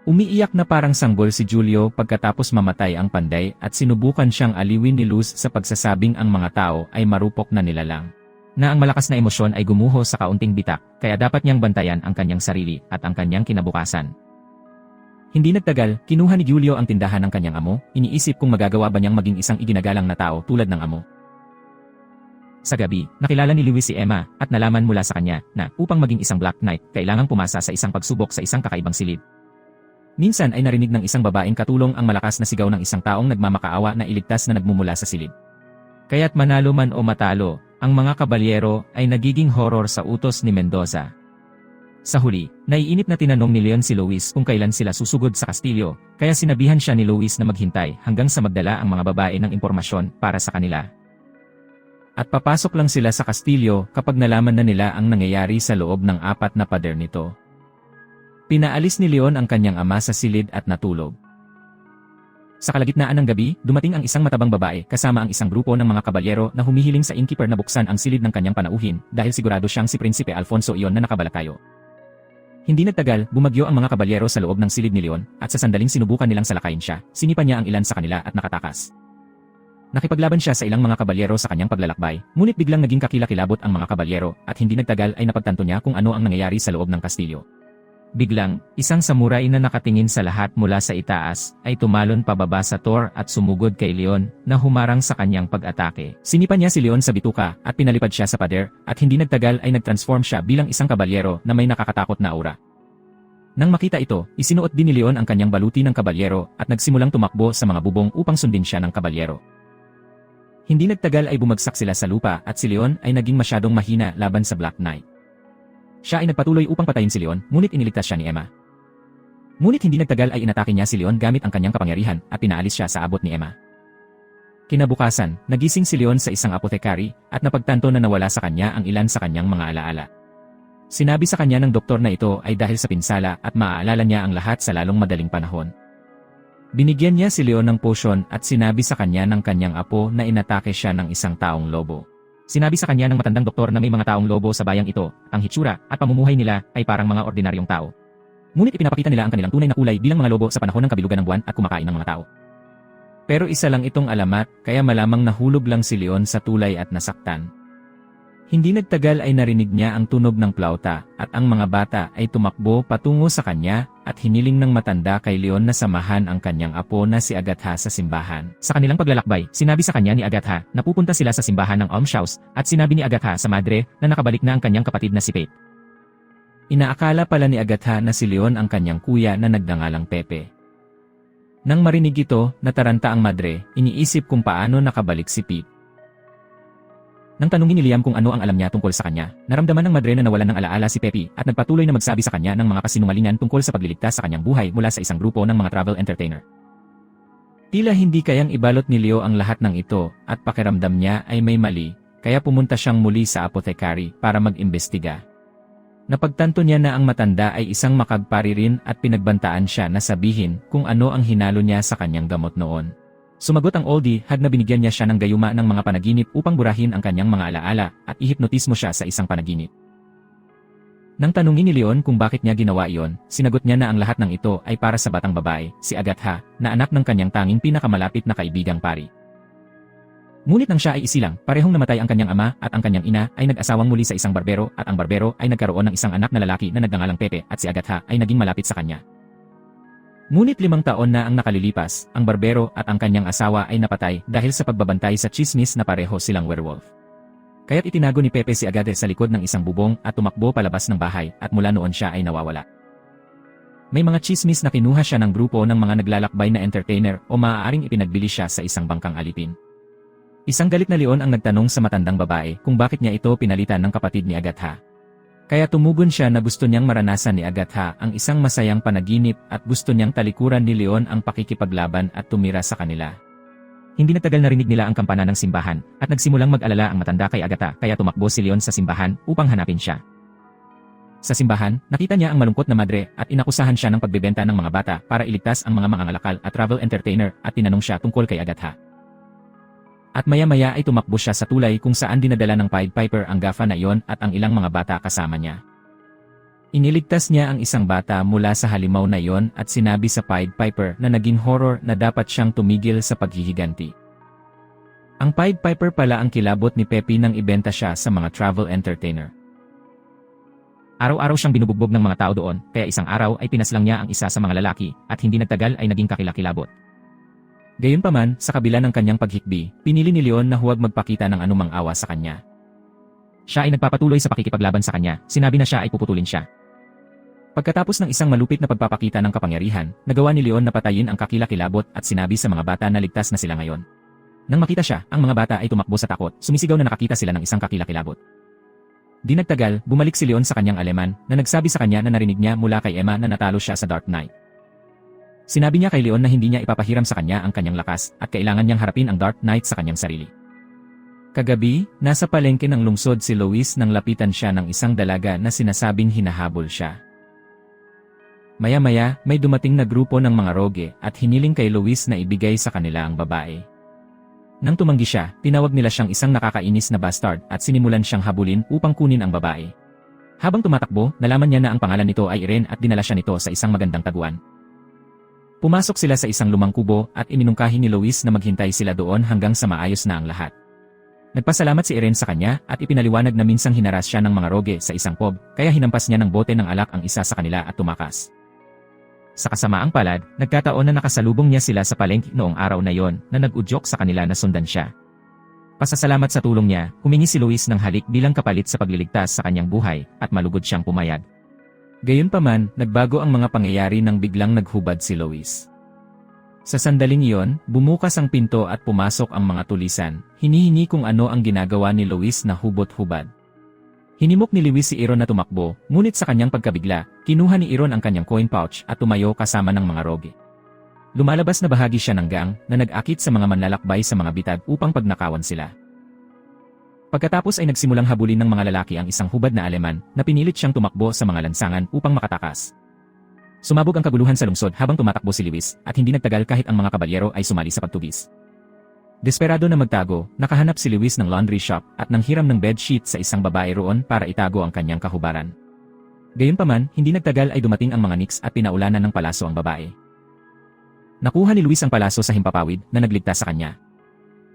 Umiiyak na parang sanggol si Julio pagkatapos mamatay ang Panday at sinubukan siyang aliwin ni Luz sa pagsasabing ang mga tao ay marupok na nilalang. Na ang malakas na emosyon ay gumuho sa kaunting bitak, kaya dapat niyang bantayan ang kanyang sarili at ang kanyang kinabukasan. Hindi nagtagal, kinuha ni Julio ang tindahan ng kanyang amo, iniisip kung magagawa ba niyang maging isang iginagalang na tao tulad ng amo. Sa gabi, nakilala ni Lewis si Emma at nalaman mula sa kanya na upang maging isang Black Knight, kailangang pumasa sa isang pagsubok sa isang kakaibang silid. Minsan ay narinig ng isang babaeng katulong ang malakas na sigaw ng isang taong nagmamakaawa na iligtas na nagmumula sa silid. Kaya't manalo man o matalo, ang mga kabalyero ay nagiging horror sa utos ni Mendoza. Sa huli, naiinip na tinanong ni Leon si Luis kung kailan sila susugod sa kastilyo, kaya sinabihan siya ni Luis na maghintay hanggang sa magdala ang mga babae ng impormasyon para sa kanila. At papasok lang sila sa kastilyo kapag nalaman na nila ang nangyayari sa loob ng 4 na pader nito. Pinaalis ni Leon ang kanyang ama sa silid at natulog. Sa kalagitnaan ng gabi, dumating ang isang matabang babae kasama ang isang grupo ng mga kabalyero na humihiling sa innkeeper na buksan ang silid ng kanyang panauhin dahil sigurado siyang si Prinsipe Alfonso iyon na nakabalakayo. Hindi nagtagal, bumagyo ang mga kabalyero sa loob ng silid ni Leon, at sa sandaling sinubukan nilang salakayin siya, sinipa niya ang ilan sa kanila at nakatakas. Nakipaglaban siya sa ilang mga kabalyero sa kanyang paglalakbay, ngunit biglang naging kakilakilabot ang mga kabalyero at hindi nagtagal ay napagtanto niya kung ano ang nangyayari sa loob ng kastilyo. Biglang, isang samurai na nakatingin sa lahat mula sa itaas ay tumalon pababa sa Thor at sumugod kay Leon na humarang sa kanyang pag-atake. Sinipa niya si Leon sa bituka at pinalipad siya sa pader at hindi nagtagal ay nagtransform siya bilang isang kabalyero na may nakakatakot na aura. Nang makita ito, isinuot din ni Leon ang kanyang baluti ng kabalyero at nagsimulang tumakbo sa mga bubong upang sundin siya ng kabalyero. Hindi nagtagal ay bumagsak sila sa lupa at si Leon ay naging masyadong mahina laban sa Black Knight. Siya ay nagpatuloy upang patayin si Leon, ngunit iniligtas siya ni Emma. Ngunit hindi nagtagal ay inatake niya si Leon gamit ang kanyang kapangyarihan at pinaalis siya sa abot ni Emma. Kinabukasan, nagising si Leon sa isang apothecary at napagtanto na nawala sa kanya ang ilan sa kanyang mga alaala. Sinabi sa kanya ng doktor na ito ay dahil sa pinsala at maaalala niya ang lahat sa lalong madaling panahon. Binigyan niya si Leon ng potion at sinabi sa kanya ng kanyang apo na inatake siya ng isang taong lobo. Sinabi sa kanya ng matandang doktor na may mga taong lobo sa bayang ito, ang hitsura at pamumuhay nila ay parang mga ordinaryong tao. Ngunit ipinapakita nila ang kanilang tunay na kulay bilang mga lobo sa panahon ng kabilugan ng buwan at kumakain ng mga tao. Pero isa lang itong alamat, kaya malamang nahulog lang si Leon sa tulay at nasaktan. Hindi nagtagal ay narinig niya ang tunog ng plauta at ang mga bata ay tumakbo patungo sa kanya at hiniling ng matanda kay Leon na samahan ang kanyang apo na si Agatha sa simbahan. Sa kanilang paglalakbay, sinabi sa kanya ni Agatha na pupunta sila sa simbahan ng almshouse at sinabi ni Agatha sa madre na nakabalik na ang kanyang kapatid na si Pepe. Inaakala pala ni Agatha na si Leon ang kanyang kuya na nagdangalang Pepe. Nang marinig ito, nataranta ang madre, iniisip kung paano nakabalik si Pete. Nang tanungin ni Liam kung ano ang alam niya tungkol sa kanya, naramdaman ng madre na nawalan ng alaala si Pepe at nagpatuloy na magsabi sa kanya ng mga kasinungalingan tungkol sa pagliligtas sa kanyang buhay mula sa isang grupo ng mga travel entertainer. Tila hindi kayang ibalot ni Leo ang lahat ng ito at pakiramdam niya ay may mali, kaya pumunta siyang muli sa apothecary para mag-imbestiga. Napagtanto niya na ang matanda ay isang makagpari rin at pinagbantaan siya na sabihin kung ano ang hinalo niya sa kanyang gamot noon. Sumagot ang oldie na binigyan niya siya ng gayuma ng mga panaginip upang burahin ang kanyang mga alaala at ihipnotismo siya sa isang panaginip. Nang tanungin ni Leon kung bakit niya ginawa iyon, sinagot niya na ang lahat ng ito ay para sa batang babae, si Agatha, na anak ng kanyang tanging pinakamalapit na kaibigang pari. Ngunit nang siya ay isilang, parehong namatay ang kanyang ama at ang kanyang ina ay nag-asawang muli sa isang barbero at ang barbero ay nagkaroon ng isang anak na lalaki na nagngangalang Pepe at si Agatha ay naging malapit sa kanya. Ngunit 5 taon na ang nakalilipas, ang barbero at ang kanyang asawa ay napatay dahil sa pagbabantay sa chismis na pareho silang werewolf. Kaya't itinago ni Pepe si Agatha sa likod ng isang bubong at tumakbo palabas ng bahay at mula noon siya ay nawawala. May mga chismis na kinuha siya ng grupo ng mga naglalakbay na entertainer o maaaring ipinagbili siya sa isang bangkang alipin. Isang galit na Leon ang nagtanong sa matandang babae kung bakit niya ito pinalitan ng kapatid ni Agatha. Kaya tumugon siya na gusto niyang maranasan ni Agatha ang isang masayang panaginip at gusto niyang talikuran ni Leon ang pakikipaglaban at tumira sa kanila. Hindi nagtagal narinig nila ang kampana ng simbahan at nagsimulang mag-alala ang matanda kay Agatha kaya tumakbo si Leon sa simbahan upang hanapin siya. Sa simbahan, nakita niya ang malungkot na madre at inakusahan siya ng pagbebenta ng mga bata para iligtas ang mga mangangalakal at travel entertainer at tinanong siya tungkol kay Agatha. At maya-maya ay tumakbo siya sa tulay kung saan dinadala ng Pied Piper ang gafa na iyon at ang ilang mga bata kasama niya. Iniligtas niya ang isang bata mula sa halimaw na iyon at sinabi sa Pied Piper na naging horror na dapat siyang tumigil sa paghihiganti. Ang Pied Piper pala ang kilabot ni Pepe nang ibenta siya sa mga travel entertainer. Araw-araw siyang binubugbog ng mga tao doon, kaya isang araw ay pinaslang niya ang isa sa mga lalaki at hindi nagtagal ay naging kakilakilabot. Gayunpaman, sa kabila ng kanyang paghikbi, pinili ni Leon na huwag magpakita ng anumang awa sa kanya. Siya ay nagpapatuloy sa pakikipaglaban sa kanya, sinabi na siya ay puputulin siya. Pagkatapos ng isang malupit na pagpapakita ng kapangyarihan, nagawa ni Leon na patayin ang kakilakilabot at sinabi sa mga bata na ligtas na sila ngayon. Nang makita siya, ang mga bata ay tumakbo sa takot, sumisigaw na nakakita sila ng isang kakilakilabot. Di nagtagal, bumalik si Leon sa kanyang aleman na nagsabi sa kanya na narinig niya mula kay Emma na natalo siya sa Dark Knight. Sinabi niya kay Leon na hindi niya ipapahiram sa kanya ang kanyang lakas at kailangan niyang harapin ang Dark Knight sa kanyang sarili. Kagabi, nasa palengke ng lungsod si Lois nang lapitan siya ng isang dalaga na sinasabing hinahabol siya. Maya-maya, may dumating na grupo ng mga roge at hiniling kay Lois na ibigay sa kanila ang babae. Nang tumanggi siya, tinawag nila siyang isang nakakainis na bastard at sinimulan siyang habulin upang kunin ang babae. Habang tumatakbo, nalaman niya na ang pangalan nito ay Irene at dinala siya nito sa isang magandang taguan. Pumasok sila sa isang lumang kubo at iminungkahi ni Luis na maghintay sila doon hanggang sa maayos na ang lahat. Nagpasalamat si Irene sa kanya at ipinaliwanag na minsang hinaras siya ng mga roge sa isang pub, kaya hinampas niya ng bote ng alak ang isa sa kanila at tumakas. Sa kasamaang palad, nagkataon na nakasalubong niya sila sa palengke noong araw na yon na nag-udyok sa kanila na sundan siya. Pasasalamat sa tulong niya, humingi si Luis ng halik bilang kapalit sa pagliligtas sa kanyang buhay at malugod siyang pumayag. Gayunpaman, nagbago ang mga pangyayari nang biglang naghubad si Luis. Sa sandaling iyon, bumukas ang pinto at pumasok ang mga tulisan, hinihingi kung ano ang ginagawa ni Luis na hubot-hubad. Hinimok ni Luis si Iron na tumakbo, ngunit sa kanyang pagkabigla, kinuha ni Iron ang kanyang coin pouch at tumayo kasama ng mga roge. Lumalabas na bahagi siya ng gang na nag-akit sa mga manlalakbay sa mga bitag upang pagnakawan sila. Pagkatapos ay nagsimulang habulin ng mga lalaki ang isang hubad na Aleman na pinilit siyang tumakbo sa mga lansangan upang makatakas. Sumabog ang kaguluhan sa lungsod habang tumatakbo si Luis at hindi nagtagal kahit ang mga kabalyero ay sumali sa pagtugis. Desperado na magtago, nakahanap si Luis ng laundry shop at nanghiram ng bedsheet sa isang babae roon para itago ang kanyang kahubaran. Gayunpaman, hindi nagtagal ay dumating ang mga Knicks at pinaulanan ng palaso ang babae. Nakuha ni Luis ang palaso sa himpapawid na nagligtas sa kanya.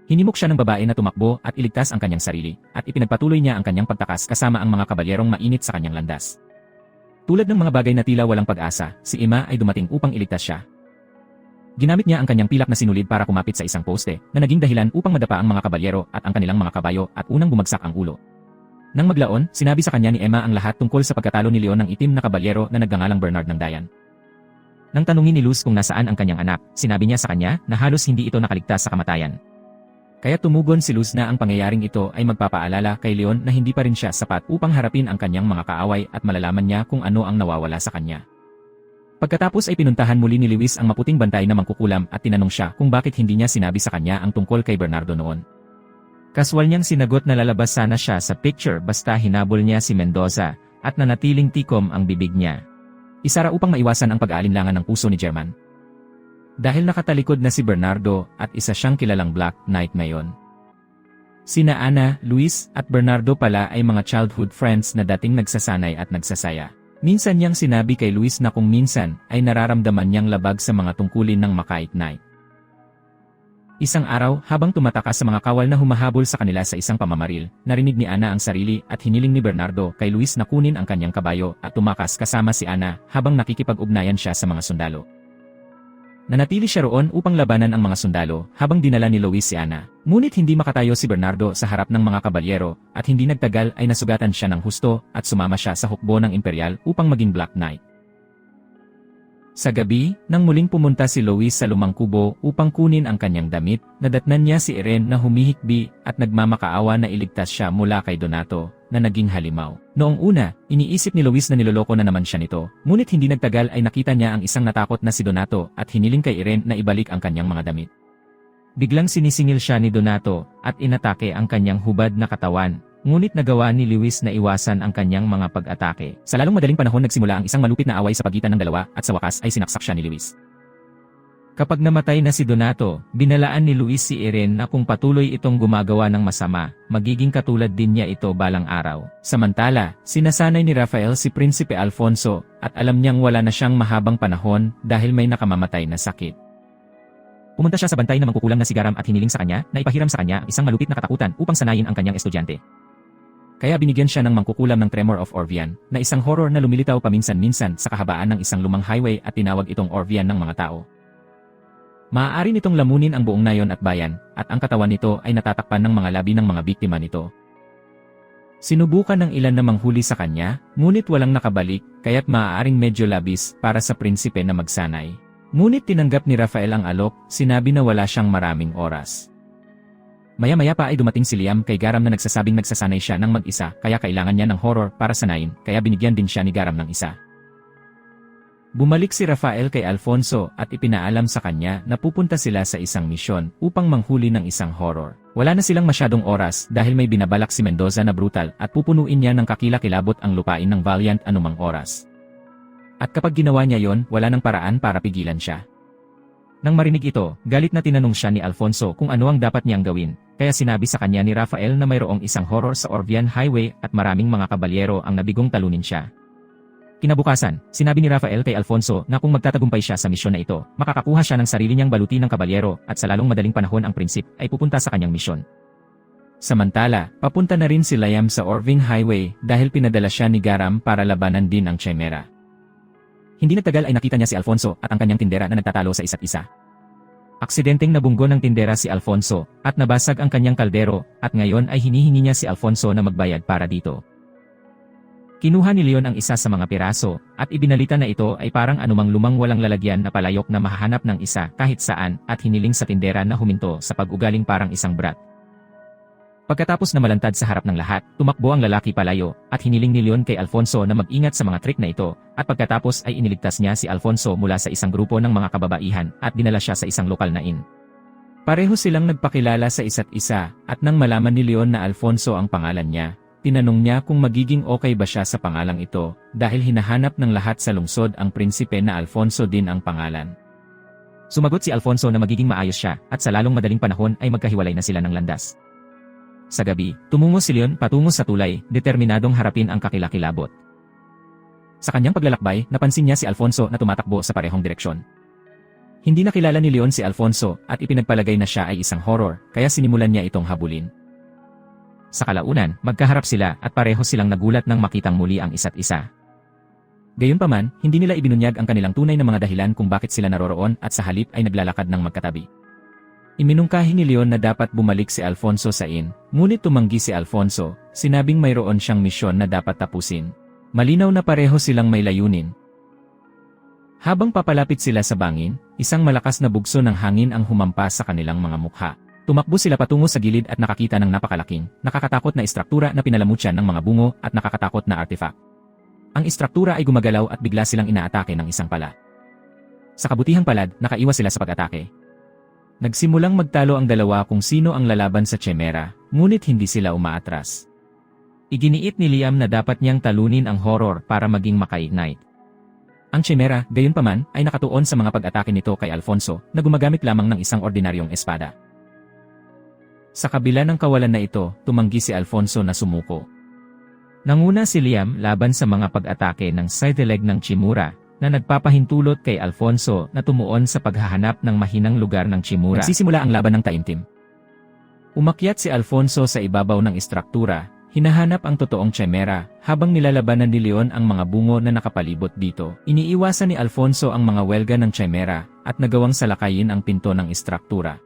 Hinimok siya ng babae na tumakbo at iligtas ang kanyang sarili, at ipinagpatuloy niya ang kanyang pagtakas kasama ang mga kabalyerong mainit sa kanyang landas. Tulad ng mga bagay na tila walang pag-asa, si Emma ay dumating upang iligtas siya. Ginamit niya ang kanyang pilak na sinulid para kumapit sa isang poste, na naging dahilan upang madapa ang mga kabalyero at ang kanilang mga kabayo at unang bumagsak ang ulo. Nang maglaon, sinabi sa kanya ni Emma ang lahat tungkol sa pagkatalo ni Leon ng itim na kabalyero na nagngangalang Bernard ng Dayan. Nang tanungin ni Luz kung nasaan ang kanyang anak, sinabi niya sa kanya na halos hindi ito nakaligtas sa kamatayan. Kaya tumugon si Luz na ang pangyayaring ito ay magpapaalala kay Leon na hindi pa rin siya sapat upang harapin ang kanyang mga kaaway at malalaman niya kung ano ang nawawala sa kanya. Pagkatapos ay pinuntahan muli ni Luis ang maputing bantay na mangkukulam at tinanong siya kung bakit hindi niya sinabi sa kanya ang tungkol kay Bernardo noon. Kaswal niyang sinagot na lalabas sana siya sa picture basta hinabol niya si Mendoza at nanatiling tikom ang bibig niya. Isa ra upang maiwasan ang pag-aalinlangan ng puso ni German. Dahil nakatalikod na si Bernardo at isa siyang kilalang Black Knight ngayon. Sina Ana, Luis at Bernardo pala ay mga childhood friends na dating nagsasanay at nagsasaya. Minsan niyang sinabi kay Luis na kung minsan ay nararamdaman niyang labag sa mga tungkulin ng Makait Knight. Isang araw, habang tumatakas sa mga kawal na humahabol sa kanila sa isang pamamaril, narinig ni Ana ang sarili at hiniling ni Bernardo kay Luis na kunin ang kanyang kabayo at tumakas kasama si Ana habang nakikipag-ugnayan siya sa mga sundalo. Nanatili siya roon upang labanan ang mga sundalo habang dinala ni Luis si Ana. Ngunit hindi makatayo si Bernardo sa harap ng mga kabalyero at hindi nagtagal ay nasugatan siya ng husto at sumama siya sa hukbo ng Imperial upang maging Black Knight. Sa gabi, nang muling pumunta si Luis sa lumang kubo upang kunin ang kanyang damit, nadatnan niya si Irene na humihikbi at nagmamakaawa na iligtas siya mula kay Donato, na naging halimaw. Noong una, iniisip ni Luis na niloloko na naman siya nito, ngunit hindi nagtagal ay nakita niya ang isang natakot na si Donato at hiniling kay Irene na ibalik ang kanyang mga damit. Biglang sinisingil siya ni Donato at inatake ang kanyang hubad na katawan. Ngunit nagawa ni Luis na iwasan ang kanyang mga pag-atake. Sa lalong madaling panahon nagsimula ang isang malupit na away sa pagitan ng dalawa at sa wakas ay sinaksak siya ni Luis. Kapag namatay na si Donato, binalaan ni Luis si Irene na kung patuloy itong gumagawa ng masama, magiging katulad din niya ito balang araw. Samantala, sinasanay ni Rafael si Prinsipe Alfonso at alam niyang wala na siyang mahabang panahon dahil may nakamamatay na sakit. Pumunta siya sa bantay na mangkukulam na si Garam at hiniling sa kanya na ipahiram sa kanya isang malupit na katakutan upang sanayin ang kanyang estudyante. Kaya binigyan siya ng mangkukulam ng Tremor of Orvian, na isang horror na lumilitaw paminsan-minsan sa kahabaan ng isang lumang highway at tinawag itong Orvian ng mga tao. Maaari nitong lamunin ang buong nayon at bayan, at ang katawan nito ay natatakpan ng mga labi ng mga biktima nito. Sinubukan ng ilan na manghuli sa kanya, ngunit walang nakabalik, kaya't maaaring medyo labis para sa prinsipe na magsanay. Ngunit tinanggap ni Rafael ang alok, sinabi na wala siyang maraming oras. Maya-maya pa ay dumating si Liam kay Garam na nagsasabing nagsasanay siya ng mag-isa kaya kailangan niya ng horror para sanayin kaya binigyan din siya ni Garam ng isa. Bumalik si Rafael kay Alfonso at ipinaalam sa kanya na pupunta sila sa isang misyon upang manghuli ng isang horror. Wala na silang masyadong oras dahil may binabalak si Mendoza na brutal at pupunuin niya ng kakilakilabot ang lupain ng Valiant anumang oras. At kapag ginawa niya yon, wala nang paraan para pigilan siya. Nang marinig ito, galit na tinanong siya ni Alfonso kung ano ang dapat niyang gawin, kaya sinabi sa kanya ni Rafael na mayroong isang horror sa Orvian Highway at maraming mga kabalyero ang nabigong talunin siya. Kinabukasan, sinabi ni Rafael kay Alfonso na kung magtatagumpay siya sa misyon na ito, makakakuha siya ng sarili niyang baluti ng kabalyero at sa lalong madaling panahon ang prinsip ay pupunta sa kanyang misyon. Samantala, papunta na rin si Liam sa Orving Highway dahil pinadala siya ni Garam para labanan din ang Chimera. Hindi nagtagal ay nakita niya si Alfonso at ang kanyang tindera na nagtatalo sa isa't isa. Aksidenteng nabunggo ng tindera si Alfonso at nabasag ang kanyang kaldero at ngayon ay hinihingi niya si Alfonso na magbayad para dito. Kinuha ni Leon ang isa sa mga piraso at ibinalita na ito ay parang anumang lumang walang lalagyan na palayok na mahahanap ng isa kahit saan at hiniling sa tindera na huminto sa pag-ugaling parang isang brat. Pagkatapos na malantad sa harap ng lahat, tumakbo ang lalaki palayo at hiniling ni Leon kay Alfonso na mag-ingat sa mga trick na ito at pagkatapos ay iniligtas niya si Alfonso mula sa isang grupo ng mga kababaihan at dinala siya sa isang lokal na inn. Pareho silang nagpakilala sa isa't isa at nang malaman ni Leon na Alfonso ang pangalan niya, tinanong niya kung magiging okay ba siya sa pangalang ito dahil hinahanap ng lahat sa lungsod ang prinsipe na Alfonso din ang pangalan. Sumagot si Alfonso na magiging maayos siya at sa lalong madaling panahon ay magkahiwalay na sila ng landas. Sa gabi, tumungo si Leon patungo sa tulay, determinadong harapin ang kakilakilabot. Sa kanyang paglalakbay, napansin niya si Alfonso na tumatakbo sa parehong direksyon. Hindi nakilala ni Leon si Alfonso at ipinagpalagay na siya ay isang horror, kaya sinimulan niya itong habulin. Sa kalaunan, magkaharap sila at pareho silang nagulat nang makitang muli ang isa't isa. Gayunpaman, hindi nila ibinunyag ang kanilang tunay na mga dahilan kung bakit sila naroroon at sa halip ay naglalakad ng magkatabi. Iminungkahi ni Leon na dapat bumalik si Alfonso sa inn, ngunit tumanggi si Alfonso, sinabing mayroon siyang misyon na dapat tapusin. Malinaw na pareho silang may layunin. Habang papalapit sila sa bangin, isang malakas na bugso ng hangin ang humampas sa kanilang mga mukha. Tumakbo sila patungo sa gilid at nakakita ng napakalaking, nakakatakot na istruktura na pinalamutyan ng mga bungo at nakakatakot na artifact. Ang istruktura ay gumagalaw at bigla silang inaatake ng isang pala. Sa kabutihang palad, nakaiwas sila sa pag-atake. Nagsimulang magtalo ang dalawa kung sino ang lalaban sa Chimera, ngunit hindi sila umaatras. Iginiit ni Liam na dapat niyang talunin ang horror para maging maka-ignite. Ang Chimera, gayunpaman, ay nakatuon sa mga pag-atake nito kay Alfonso na gumagamit lamang ng isang ordinaryong espada. Sa kabila ng kawalan na ito, tumanggi si Alfonso na sumuko. Nanguna si Liam laban sa mga pag-atake ng side leg ng Chimura, na nagpapahintulot kay Alfonso na tumuon sa paghahanap ng mahinang lugar ng Chimura. Nagsisimula ang laban ng taimtim. Umakyat si Alfonso sa ibabaw ng istruktura, hinahanap ang totoong Chimera, habang nilalabanan ni Leon ang mga bungo na nakapalibot dito. Iniiwasan ni Alfonso ang mga welga ng Chimera, at nagawang salakayin ang pinto ng istruktura.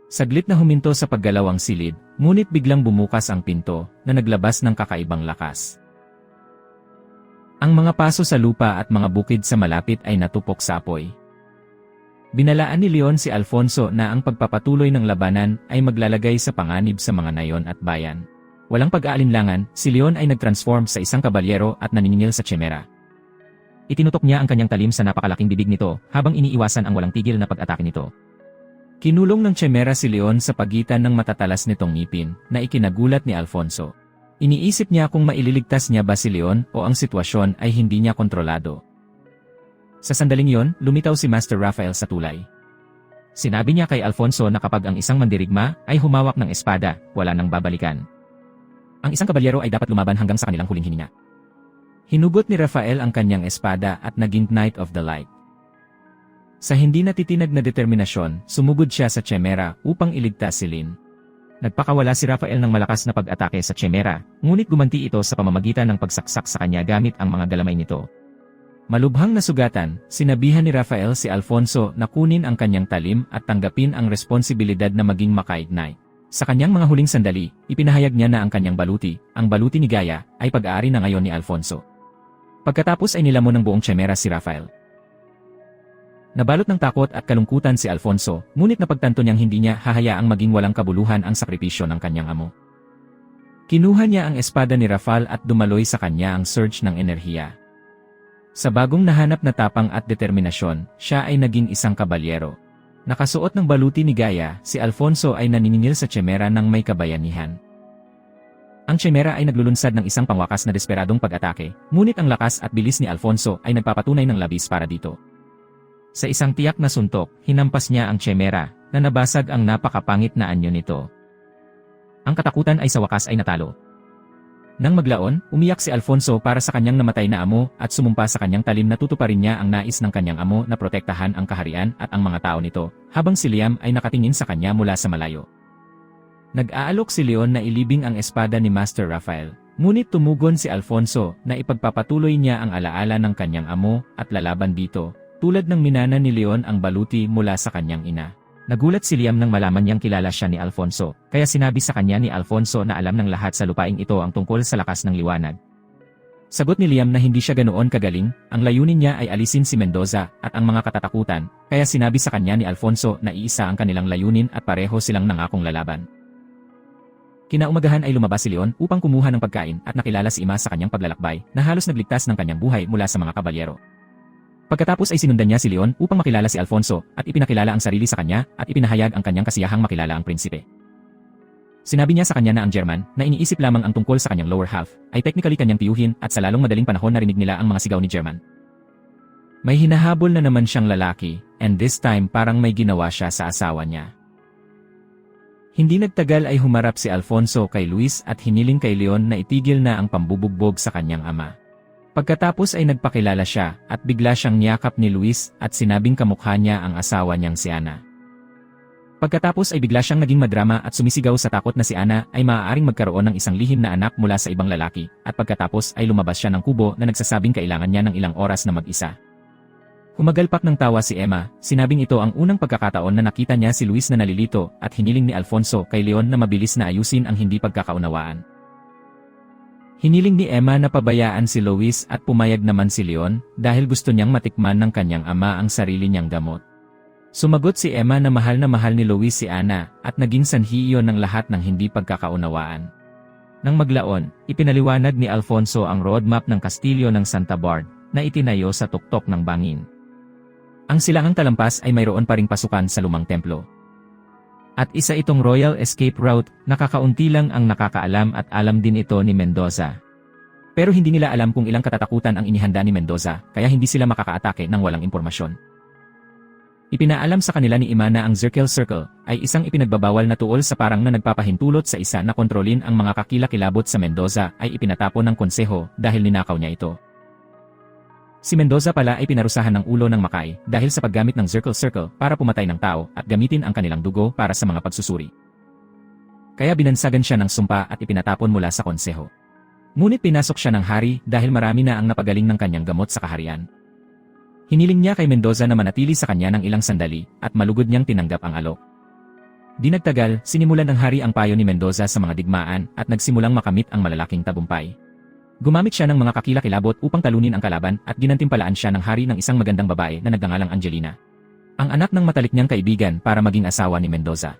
Saglit na huminto sa paggalaw ang silid, ngunit biglang bumukas ang pinto, na naglabas ng kakaibang lakas. Ang mga paso sa lupa at mga bukid sa malapit ay natupok sa apoy. Binalaan ni Leon si Alfonso na ang pagpapatuloy ng labanan ay maglalagay sa panganib sa mga nayon at bayan. Walang pag-aalinlangan, si Leon ay nagtransform sa isang kabalyero at naniningil sa Chimera. Itinutok niya ang kanyang talim sa napakalaking bibig nito habang iniiwasan ang walang tigil na pag-atake nito. Kinulong ng Chimera si Leon sa pagitan ng matatalas nitong ngipin na ikinagulat ni Alfonso. Iniisip niya kung maililigtas niya ba si Leon o ang sitwasyon ay hindi niya kontrolado. Sa sandaling yon, lumitaw si Master Rafael sa tulay. Sinabi niya kay Alfonso na kapag ang isang mandirigma ay humawak ng espada, wala nang babalikan. Ang isang kabalyero ay dapat lumaban hanggang sa kanilang huling hininga. Hinugot ni Rafael ang kanyang espada at naging Knight of the Light. Sa hindi natitinag na determinasyon, sumugod siya sa Chimera upang iligtas si Lin. Nagpakawala si Rafael ng malakas na pag-atake sa Chimera, ngunit gumanti ito sa pamamagitan ng pagsaksak sa kanya gamit ang mga galamay nito. Malubhang nasugatan, sinabihan ni Rafael si Alfonso na kunin ang kanyang talim at tanggapin ang responsibilidad na maging maka-ignite. Sa kanyang mga huling sandali, ipinahayag niya na ang kanyang baluti, ang baluti ni Gaia, ay pag-aari na ngayon ni Alfonso. Pagkatapos ay nilamon ng buong Chimera si Rafael. Nabalot ng takot at kalungkutan si Alfonso, ngunit napagtanto niyang hindi niya hahayaang maging walang kabuluhan ang sakripisyo ng kanyang amo. Kinuha niya ang espada ni Rafael at dumaloy sa kanya ang surge ng enerhiya. Sa bagong nahanap na tapang at determinasyon, siya ay naging isang kabalyero. Nakasuot ng baluti ni Gaia, si Alfonso ay naniningil sa Chimera ng may kabayanihan. Ang Chimera ay naglulunsad ng isang pangwakas na desperadong pag-atake, ngunit ang lakas at bilis ni Alfonso ay nagpapatunay ng labis para dito. Sa isang tiyak na suntok, hinampas niya ang Chimera, na nabasag ang napakapangit na anyo nito. Ang katakutan ay sa wakas ay natalo. Nang maglaon, umiyak si Alfonso para sa kanyang namatay na amo at sumumpa sa kanyang talim na tutuparin niya ang nais ng kanyang amo na protektahan ang kaharian at ang mga tao nito, habang si Liam ay nakatingin sa kanya mula sa malayo. Nag-aalok si Leon na ilibing ang espada ni Master Rafael, ngunit tumugon si Alfonso na ipagpapatuloy niya ang alaala ng kanyang amo at lalaban dito, tulad ng minana ni Leon ang baluti mula sa kanyang ina. Nagulat si Liam nang malaman niyang kilala siya ni Alfonso, kaya sinabi sa kanya ni Alfonso na alam ng lahat sa lupaing ito ang tungkol sa lakas ng liwanag. Sagot ni Liam na hindi siya ganoon kagaling, ang layunin niya ay alisin si Mendoza at ang mga katatakutan, kaya sinabi sa kanya ni Alfonso na iisa ang kanilang layunin at pareho silang nangakong lalaban. Kinaumagahan ay lumabas si Leon upang kumuha ng pagkain at nakilala si Ima sa kanyang paglalakbay na halos nagligtas ng kanyang buhay mula sa mga kabalyero. Pagkatapos ay sinundan niya si Leon upang makilala si Alfonso at ipinakilala ang sarili sa kanya at ipinahayag ang kanyang kasiyahang makilala ang prinsipe. Sinabi niya sa kanya na ang German, na iniisip lamang ang tungkol sa kanyang lower half, ay technically kanyang tiyuhin at sa lalong madaling panahon narinig nila ang mga sigaw ni German. May hinahabol na naman siyang lalaki, and this time parang may ginawa siya sa asawa niya. Hindi nagtagal ay humarap si Alfonso kay Luis at hiniling kay Leon na itigil na ang pambubugbog sa kanyang ama. Pagkatapos ay nagpakilala siya at bigla siyang niyakap ni Luis at sinabing kamukha niya ang asawa niyang si Ana. Pagkatapos ay bigla siyang naging madrama at sumisigaw sa takot na si Ana ay maaaring magkaroon ng isang lihim na anak mula sa ibang lalaki at pagkatapos ay lumabas siya ng kubo na nagsasabing kailangan niya ng ilang oras na mag-isa. Humagalpak ng tawa si Emma, sinabing ito ang unang pagkakataon na nakita niya si Luis na nalilito at hiniling ni Alfonso kay Leon na mabilis na ayusin ang hindi pagkakaunawaan. Hiniling ni Emma na pabayaan si Luis at pumayag naman si Leon dahil gusto niyang matikman ng kanyang ama ang sarili niyang gamot. Sumagot si Emma na mahal ni Luis si Ana at naging sanhi iyon ng lahat ng hindi pagkakaunawaan. Nang maglaon, ipinaliwanag ni Alfonso ang roadmap ng Kastilyo ng Santa Bard na itinayo sa tuktok ng bangin. Ang silangang talampas ay mayroon pa ring pasukan sa lumang templo. At isa itong royal escape route na kakaunti lang ang nakakaalam at alam din ito ni Mendoza. Pero hindi nila alam kung ilang katatakutan ang inihanda ni Mendoza kaya hindi sila makakaatake ng walang impormasyon. Ipinaalam sa kanila ni Ima na ang Zirkel Circle ay isang ipinagbabawal na tuol sa parang na nagpapahintulot sa isa na kontrolin ang mga kakilakilabot sa Mendoza ay ipinatapon ng konseho dahil ninakaw niya ito. Si Mendoza pala ay pinarusahan ng ulo ng Makay dahil sa paggamit ng Zirkel Circle para pumatay ng tao at gamitin ang kanilang dugo para sa mga pagsusuri. Kaya binansagan siya ng sumpa at ipinatapon mula sa konseho. Ngunit pinasok siya ng hari dahil marami na ang napagaling ng kanyang gamot sa kaharian. Hiniling niya kay Mendoza na manatili sa kanya ng ilang sandali at malugod niyang tinanggap ang alok. Di nagtagal, sinimulan ng hari ang payo ni Mendoza sa mga digmaan at nagsimulang makamit ang malalaking tagumpay. Gumamit siya ng mga kakilakilabot upang talunin ang kalaban at ginantimpalaan siya ng hari ng isang magandang babae na nagngangalang Angelina, ang anak ng matalik niyang kaibigan para maging asawa ni Mendoza.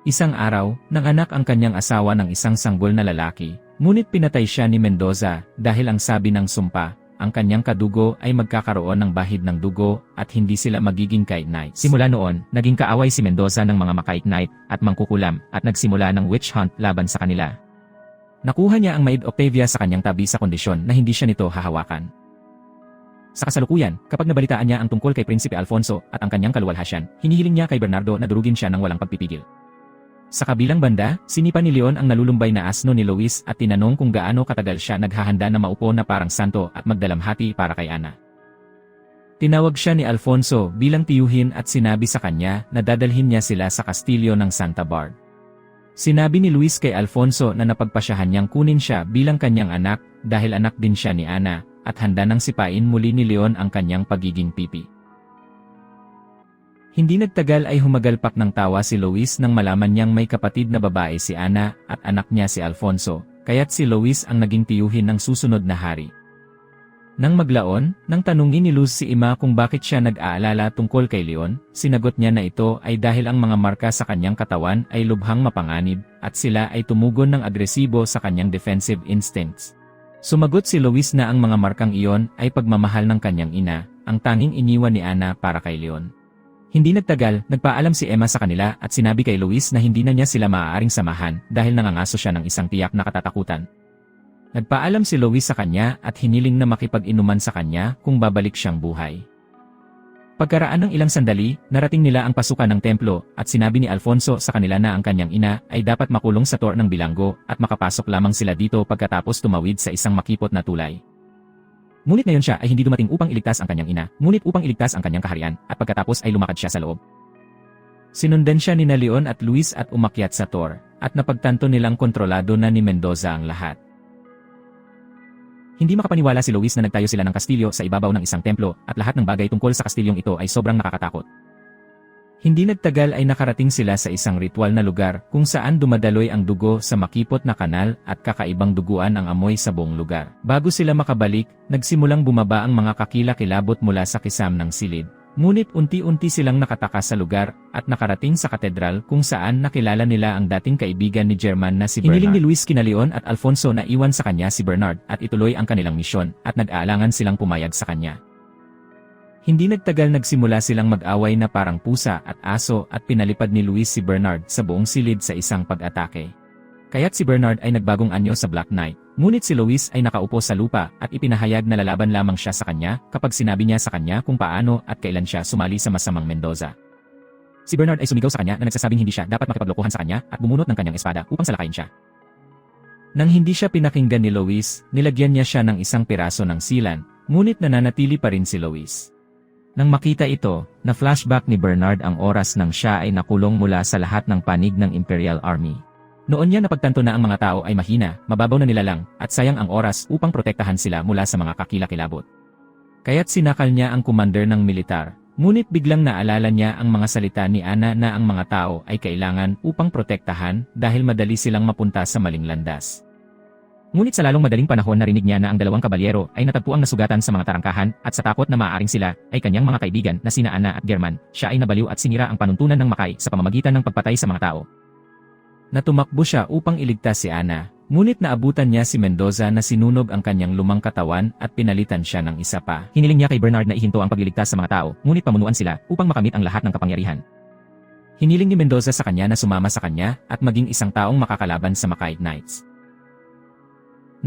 Isang araw, nanganak ang kanyang asawa ng isang sanggol na lalaki, ngunit pinatay siya ni Mendoza dahil ang sabi ng sumpa, ang kanyang kadugo ay magkakaroon ng bahid ng dugo at hindi sila magiging Knight Knights. Simula noon, naging kaaway si Mendoza ng mga Makay Knight at mangkukulam at nagsimula ng witch hunt laban sa kanila. Nakuha niya ang Maid Octavia sa kanyang tabi sa kondisyon na hindi siya nito hahawakan. Sa kasalukuyan, kapag nabalitaan niya ang tungkol kay Prinsipe Alfonso at ang kanyang kaluwalhasyan, hinihiling niya kay Bernardo na durugin siya ng walang pagpipigil. Sa kabilang banda, sinipa ni Leon ang nalulumbay na asno ni Luis at tinanong kung gaano katagal siya naghahanda na maupo na parang santo at magdalamhati para kay Ana. Tinawag siya ni Alfonso bilang tiyuhin at sinabi sa kanya na dadalhin niya sila sa Kastilyo ng Santa Bard. Sinabi ni Luis kay Alfonso na napagpasyahan niyang kunin siya bilang kanyang anak dahil anak din siya ni Ana at handa nang sipain muli ni Leon ang kanyang pagiging pipi. Hindi nagtagal ay humagalpak ng tawa si Luis nang malaman niyang may kapatid na babae si Ana at anak niya si Alfonso, kaya't si Luis ang naging tiyuhin ng susunod na hari. Nang maglaon, nang tanungin ni Luz si Ima kung bakit siya nag-aalala tungkol kay Leon, sinagot niya na ito ay dahil ang mga marka sa kanyang katawan ay lubhang mapanganib at sila ay tumugon ng agresibo sa kanyang defensive instincts. Sumagot si Luis na ang mga markang iyon ay pagmamahal ng kanyang ina, ang tanging iniwan ni Ana para kay Leon. Hindi nagtagal, nagpaalam si Emma sa kanila at sinabi kay Luis na hindi na niya sila maaaring samahan dahil nangangaso siya ng isang tiyak na katatakutan. Nagpaalam si Luis sa kanya at hiniling na makipag-inuman sa kanya kung babalik siyang buhay. Pagkaraan ng ilang sandali, narating nila ang pasukan ng templo at sinabi ni Alfonso sa kanila na ang kanyang ina ay dapat makulong sa tor ng bilanggo at makapasok lamang sila dito pagkatapos tumawid sa isang makipot na tulay. Ngunit ngayon siya ay hindi dumating upang iligtas ang kanyang ina, ngunit upang iligtas ang kanyang kaharian at pagkatapos ay lumakad siya sa loob. Sinundan siya ni Leon at Luis at umakyat sa tor at napagtanto nilang kontrolado na ni Mendoza ang lahat. Hindi makapaniwala si Luis na nagtayo sila ng kastilyo sa ibabaw ng isang templo at lahat ng bagay tungkol sa kastilyong ito ay sobrang nakakatakot. Hindi nagtagal ay nakarating sila sa isang ritual na lugar kung saan dumadaloy ang dugo sa makipot na kanal at kakaibang duguan ang amoy sa buong lugar. Bago sila makabalik, nagsimulang bumaba ang mga kakilakilabot mula sa kisam ng silid. Ngunit unti-unti silang nakataka sa lugar at nakarating sa katedral kung saan nakilala nila ang dating kaibigan ni German na si Bernard. Hiniling ni Luis kina Leon at Alfonso na iwan sa kanya si Bernard at ituloy ang kanilang misyon at nag-aalangan silang pumayag sa kanya. Hindi nagtagal nagsimula silang mag-away na parang pusa at aso at pinalipad ni Luis si Bernard sa buong silid sa isang pag-atake. Kaya't si Bernard ay nagbagong anyo sa Black Knight, ngunit si Luis ay nakaupo sa lupa at ipinahayag na lalaban lamang siya sa kanya kapag sinabi niya sa kanya kung paano at kailan siya sumali sa masamang Mendoza. Si Bernard ay sumigaw sa kanya na nagsasabing hindi siya dapat makipaglokohan sa kanya at bumunot ng kanyang espada upang salakayin siya. Nang hindi siya pinakinggan ni Luis, nilagyan niya siya ng isang piraso ng silan, ngunit nananatili pa rin si Luis. Nang makita ito, na-flashback ni Bernard ang oras nang siya ay nakulong mula sa lahat ng panig ng Imperial Army. Noon niya napagtanto na ang mga tao ay mahina, mababaw na nilalang, at sayang ang oras upang protektahan sila mula sa mga kakilakilabot. Kaya't sinakal niya ang commander ng militar, ngunit biglang naalala niya ang mga salita ni Ana na ang mga tao ay kailangan upang protektahan dahil madali silang mapunta sa maling landas. Ngunit sa lalong madaling panahon narinig niya na ang dalawang kabalyero ay natagpuang nasugatan sa mga tarangkahan at sa takot na maaaring sila ay kanyang mga kaibigan na sina Ana at German, siya ay nabaliw at sinira ang panuntunan ng Makay sa pamamagitan ng pagpatay sa mga tao. Natumakbo siya upang iligtas si Ana, ngunit naabutan niya si Mendoza na sinunog ang kanyang lumang katawan at pinalitan siya ng isa pa. Hiniling niya kay Bernard na ihinto ang pagliligtas sa mga tao, ngunit pamunuan sila upang makamit ang lahat ng kapangyarihan. Hiniling ni Mendoza sa kanya na sumama sa kanya at maging isang taong makakalaban sa Makay Knights.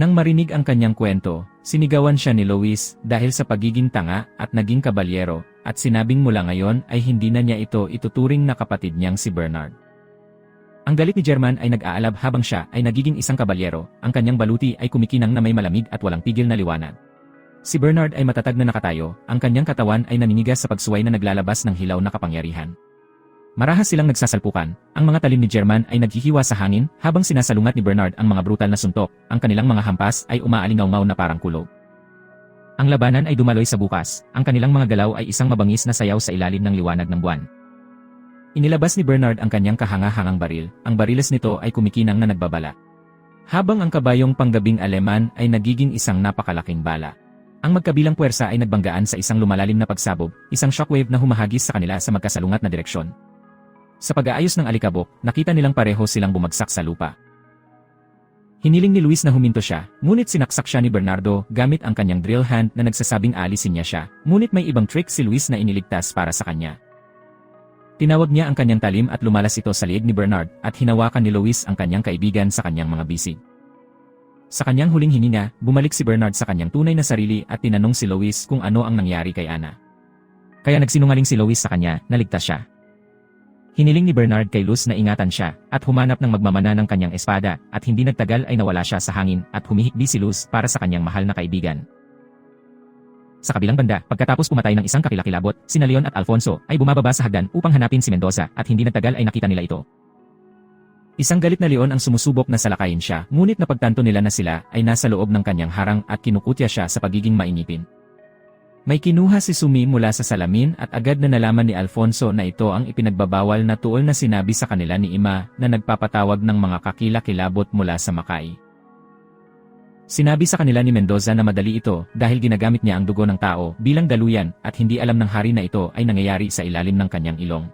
Nang marinig ang kanyang kwento, sinigawan siya ni Luis dahil sa pagiging tanga at naging kabalyero at sinabing mula ngayon ay hindi na niya ito ituturing na kapatid niyang si Bernard. Ang galit ni German ay nag-aalab habang siya ay nagiging isang kabalyero, ang kanyang baluti ay kumikinang na may malamig at walang pigil na liwanag. Si Bernard ay matatag na nakatayo, ang kanyang katawan ay naninigas sa pagsuway na naglalabas ng hilaw na kapangyarihan. Marahas silang nagsasalpukan, ang mga talim ni German ay naghihiwa sa hangin habang sinasalungat ni Bernard ang mga brutal na suntok, ang kanilang mga hampas ay umaalingaw-ngaw na parang kulog. Ang labanan ay dumaloy sa bukas, ang kanilang mga galaw ay isang mabangis na sayaw sa ilalim ng liwanag ng buwan. Inilabas ni Bernard ang kanyang kahanga-hangang baril, ang bariles nito ay kumikinang na nagbabala. Habang ang kabayong panggabing Aleman ay nagiging isang napakalaking bala. Ang magkabilang puwersa ay nagbanggaan sa isang lumalalim na pagsabog, isang shockwave na humahagis sa kanila sa magkasalungat na direksyon. Sa pag-aayos ng alikabok, nakita nilang pareho silang bumagsak sa lupa. Hiniling ni Luis na huminto siya, ngunit sinaksak siya ni Bernardo gamit ang kanyang drill hand na nagsasabing aalisin niya siya, ngunit may ibang trick si Luis na iniligtas para sa kanya. Tinawag niya ang kanyang talim at lumalas ito sa liig ni Bernard at hinawakan ni Luis ang kanyang kaibigan sa kanyang mga bisig. Sa kanyang huling hininga, bumalik si Bernard sa kanyang tunay na sarili at tinanong si Luis kung ano ang nangyari kay Ana. Kaya nagsinungaling si Luis sa kanya, naligtas siya. Hiniling ni Bernard kay Luz na ingatan siya at humanap ng magmamana ng kanyang espada at hindi nagtagal ay nawala siya sa hangin at humihikbi si Luz para sa kanyang mahal na kaibigan. Sa kabilang banda, pagkatapos pumatay ng isang kakilakilabot, sina Leon at Alfonso ay bumababa sa hagdan upang hanapin si Mendoza at hindi nagtagal ay nakita nila ito. Isang galit na Leon ang sumusubok na salakayin siya, ngunit napagtanto nila na sila ay nasa loob ng kanyang harang at kinukutya siya sa pagiging mainipin. May kinuha si Sumi mula sa salamin at agad na nalaman ni Alfonso na ito ang ipinagbabawal na tuol na sinabi sa kanila ni Ima na nagpapatawag ng mga kakilakilabot mula sa Makay. Sinabi sa kanila ni Mendoza na madali ito dahil ginagamit niya ang dugo ng tao bilang daluyan at hindi alam ng hari na ito ay nangyayari sa ilalim ng kanyang ilong.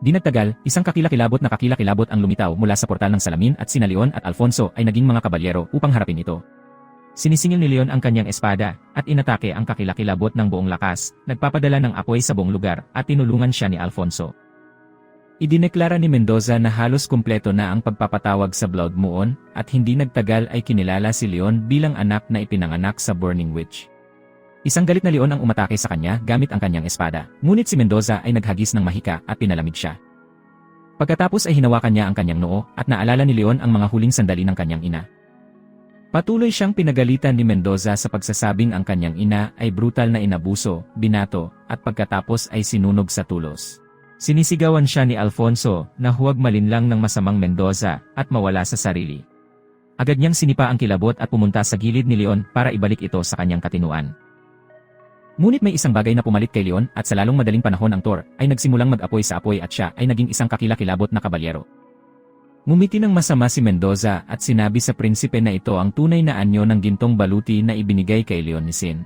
Di nagtagal, isang kakilakilabot na kakilakilabot ang lumitaw mula sa portal ng salamin at sina Leon at Alfonso ay naging mga kabalyero upang harapin ito. Sinisingil ni Leon ang kanyang espada at inatake ang kakilakilabot ng buong lakas, nagpapadala ng apoy sa buong lugar at tinulungan siya ni Alfonso. Idineklara ni Mendoza na halos kumpleto na ang pagpapatawag sa Blood Moon at hindi nagtagal ay kinilala si Leon bilang anak na ipinanganak sa Burning Witch. Isang galit na leon ang umatake sa kanya gamit ang kanyang espada, ngunit si Mendoza ay naghagis ng mahika at pinalamig siya. Pagkatapos ay hinawakan niya ang kanyang noo at naalala ni Leon ang mga huling sandali ng kanyang ina. Patuloy siyang pinagalitan ni Mendoza sa pagsasabing ang kanyang ina ay brutal na inabuso, binato, at pagkatapos ay sinunog sa tulos. Sinisigawan siya ni Alfonso na huwag malinlang ng masamang Mendoza at mawala sa sarili. Agad niyang sinipa ang kilabot at pumunta sa gilid ni Leon para ibalik ito sa kanyang katinuan. Ngunit may isang bagay na pumalit kay Leon at sa lalong madaling panahon ang Tor ay nagsimulang mag-apoy sa apoy at siya ay naging isang kakilakilabot na kabalyero. Ngumiti ng masama si Mendoza at sinabi sa prinsipe na ito ang tunay na anyo ng gintong baluti na ibinigay kay Leon ni Sin.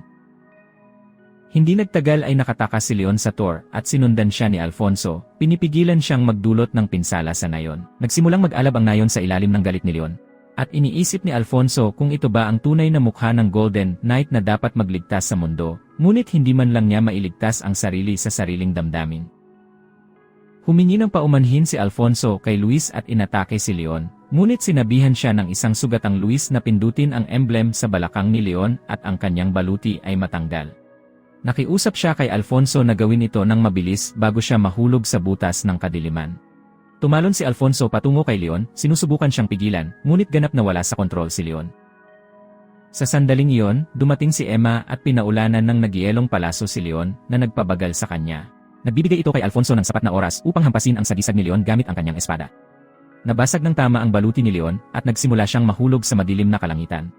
Hindi nagtagal ay nakatakas si Leon sa Tor at sinundan siya ni Alfonso, pinipigilan siyang magdulot ng pinsala sa nayon. Nagsimulang mag-alab ang nayon sa ilalim ng galit ni Leon. At iniisip ni Alfonso kung ito ba ang tunay na mukha ng Golden Knight na dapat magligtas sa mundo, ngunit hindi man lang niya mailigtas ang sarili sa sariling damdamin. Humingi ng paumanhin si Alfonso kay Luis at inatake si Leon, ngunit sinabihan siya ng isang sugatang Luis na pindutin ang emblem sa balakang ni Leon at ang kanyang baluti ay matanggal. Nakiusap siya kay Alfonso na gawin ito ng mabilis bago siya mahulog sa butas ng kadiliman. Tumalon si Alfonso patungo kay Leon, sinusubukan siyang pigilan, ngunit ganap na wala sa kontrol si Leon. Sa sandaling iyon, dumating si Emma at pinaulanan ng nagyelong palaso si Leon na nagpabagal sa kanya. Nagbibigay ito kay Alfonso ng sapat na oras upang hampasin ang sagisag ni Leon gamit ang kanyang espada. Nabasag ng tama ang baluti ni Leon at nagsimula siyang mahulog sa madilim na kalangitan.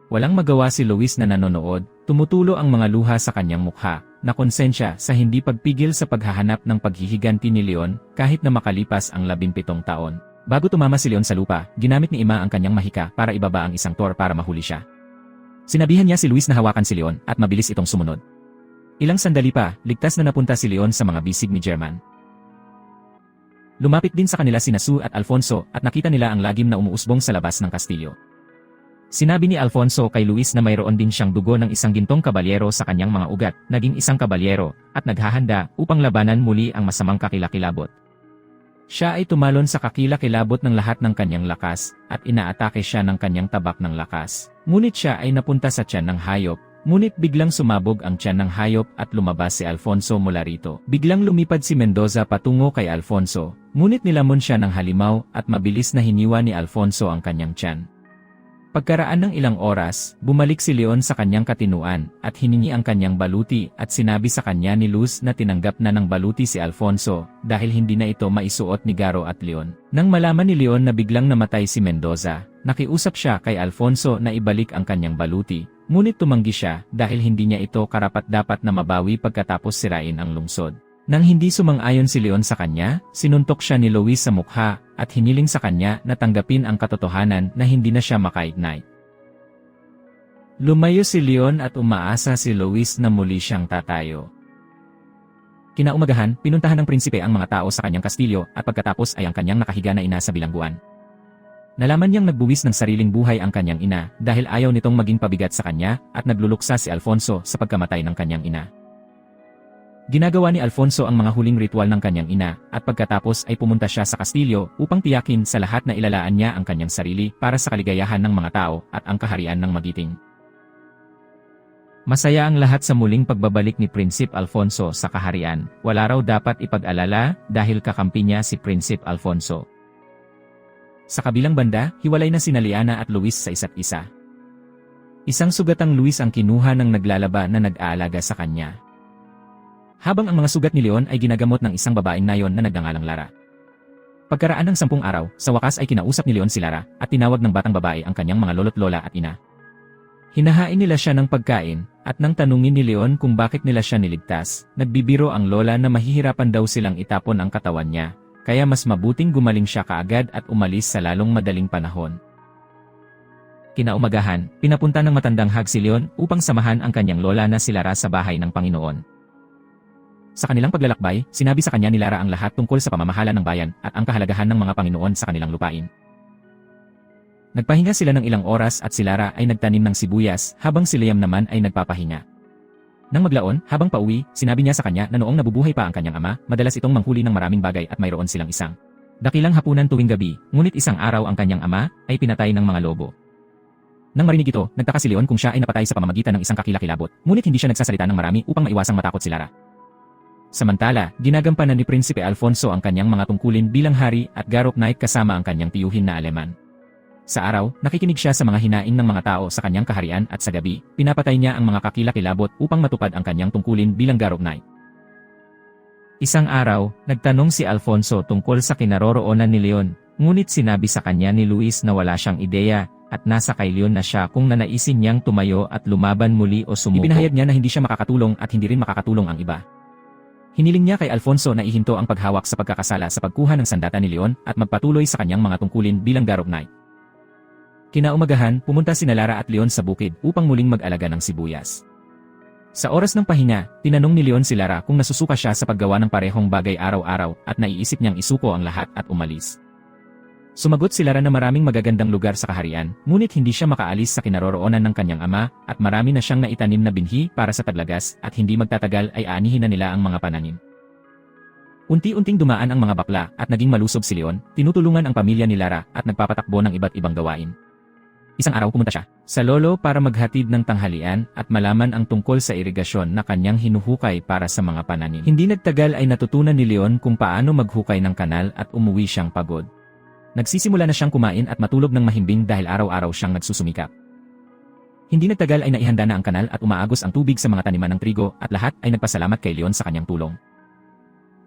Walang magawa si Luis na nanonood, tumutulo ang mga luha sa kanyang mukha, na konsensya sa hindi pagpigil sa paghahanap ng paghihiganti ni Leon kahit na makalipas ang 17 taon. Bago tumama si Leon sa lupa, ginamit ni Ima ang kanyang mahika para ibaba ang isang Tor para mahuli siya. Sinabihan niya si Luis na hawakan si Leon at mabilis itong sumunod. Ilang sandali pa, ligtas na napunta si Leon sa mga bisig ni German. Lumapit din sa kanila sina Sue at Alfonso at nakita nila ang lagim na umuusbong sa labas ng kastilyo. Sinabi ni Alfonso kay Luis na mayroon din siyang dugo ng isang gintong kabalyero sa kanyang mga ugat, naging isang kabalyero, at naghahanda upang labanan muli ang masamang kakilakilabot. Siya ay tumalon sa kakilakilabot ng lahat ng kanyang lakas, at inaatake siya ng kanyang tabak ng lakas. Ngunit siya ay napunta sa tiyan ng hayop, ngunit biglang sumabog ang tiyan ng hayop at lumabas si Alfonso mula rito. Biglang lumipad si Mendoza patungo kay Alfonso, ngunit nilamon siya ng halimaw at mabilis na hiniwa ni Alfonso ang kanyang tiyan. Pagkaraan ng ilang oras, bumalik si Leon sa kanyang katinuan at hiningi ang kanyang baluti at sinabi sa kanya ni Luz na tinanggap na ng baluti si Alfonso dahil hindi na ito maisuot ni Garo at Leon. Nang malaman ni Leon na biglang namatay si Mendoza, nakiusap siya kay Alfonso na ibalik ang kanyang baluti, ngunit tumanggi siya dahil hindi niya ito karapat-dapat na mabawi pagkatapos sirain ang lungsod. Nang hindi sumang-ayon si Leon sa kanya, sinuntok siya ni Luis sa mukha at hiniling sa kanya na tanggapin ang katotohanan na hindi na siya maka-ignite. Lumayo si Leon at umaasa si Luis na muli siyang tatayo. Kinaumagahan, pinuntahan ng prinsipe ang mga tao sa kanyang kastilyo at pagkatapos ay ang kanyang nakahiga na ina sa bilangguan. Nalaman niyang nagbuwis ng sariling buhay ang kanyang ina dahil ayaw nitong maging pabigat sa kanya at nagluluksa si Alfonso sa pagkamatay ng kanyang ina. Ginagawa ni Alfonso ang mga huling ritual ng kanyang ina at pagkatapos ay pumunta siya sa kastilyo upang tiyakin sa lahat na ilalaan niya ang kanyang sarili para sa kaligayahan ng mga tao at ang kaharian ng magiting. Masaya ang lahat sa muling pagbabalik ni Prinsip Alfonso sa kaharian, wala raw dapat ipag-alala dahil kakampi niya si Prinsip Alfonso. Sa kabilang banda, hiwalay na sina Liana at Luis sa isa't isa. Isang sugatang Luis ang kinuha ng naglalaba na nag-aalaga sa kanya. Habang ang mga sugat ni Leon ay ginagamot ng isang babaeng nayon na nagngangalang Lara. Pagkaraan ng 10 araw, sa wakas ay kinausap ni Leon si Lara at tinawag ng batang babae ang kanyang mga lolo't lola at ina. Hinahain nila siya ng pagkain at nang tanungin ni Leon kung bakit nila siya niligtas, nagbibiro ang lola na mahihirapan daw silang itapon ang katawan niya, kaya mas mabuting gumaling siya kaagad at umalis sa lalong madaling panahon. Kinaumagahan, pinapunta ng matandang hag si Leon upang samahan ang kanyang lola na si Lara sa bahay ng Panginoon. Sa kanilang paglalakbay, sinabi sa kanya ni Lara ang lahat tungkol sa pamamahala ng bayan at ang kahalagahan ng mga Panginoon sa kanilang lupain. Nagpahinga sila ng ilang oras at si Lara ay nagtanim ng sibuyas habang si Liam naman ay nagpapahinga. Nang maglaon, habang pauwi, sinabi niya sa kanya na noong nabubuhay pa ang kanyang ama, madalas itong manghuli ng maraming bagay at mayroon silang isang dakilang hapunan tuwing gabi, ngunit isang araw ang kanyang ama ay pinatay ng mga lobo. Nang marinig ito, nagtaka si Leon kung siya ay napatay sa pamamagitan ng isang kakilakilabot, ngunit hindi siya nagsasalita ng marami upang maiwasang matakot si Lara. Samantala, ginagampanan ni Prinsipe Alfonso ang kanyang mga tungkulin bilang hari at Garok Knight kasama ang kanyang tiyuhin na Aleman. Sa araw, nakikinig siya sa mga hinaing ng mga tao sa kanyang kaharian at sa gabi, pinapatay niya ang mga kakilakilabot upang matupad ang kanyang tungkulin bilang Garok Knight. Isang araw, nagtanong si Alfonso tungkol sa kinaroroonan ni Leon, ngunit sinabi sa kanya ni Luis na wala siyang ideya at nasa kay Leon na siya kung nanaisin niyang tumayo at lumaban muli o sumuko. Ibinahayag niya na hindi siya makakatulong at hindi rin makakatulong ang iba. Hiniling niya kay Alfonso na ihinto ang paghawak sa pagkakasala sa pagkuha ng sandata ni Leon at magpatuloy sa kanyang mga tungkulin bilang Garok Knight. Kinaumagahan, pumunta sina Lara at Leon sa bukid upang muling mag-alaga ng sibuyas. Sa oras ng pahinga, tinanong ni Leon si Lara kung nasusuka siya sa paggawa ng parehong bagay araw-araw at naiisip niyang isuko ang lahat at umalis. Sumagot si Lara na maraming magagandang lugar sa kaharian, ngunit hindi siya makaalis sa kinaroroonan ng kanyang ama at marami na siyang naitanim na binhi para sa taglagas at hindi magtatagal ay aanihin na nila ang mga pananim. Unti-unting dumaan ang mga bakla at naging malusob si Leon, tinutulungan ang pamilya ni Lara at nagpapatakbo ng iba't ibang gawain. Isang araw pumunta siya sa lolo para maghatid ng tanghalian at malaman ang tungkol sa irigasyon na kanyang hinuhukay para sa mga pananim. Hindi nagtagal ay natutunan ni Leon kung paano maghukay ng kanal at umuwi siyang pagod. Nagsisimula na siyang kumain at matulog ng mahimbing dahil araw-araw siyang nagsusumikap. Hindi nagtagal ay naihanda na ang kanal at umaagos ang tubig sa mga taniman ng trigo at lahat ay nagpasalamat kay Leon sa kanyang tulong.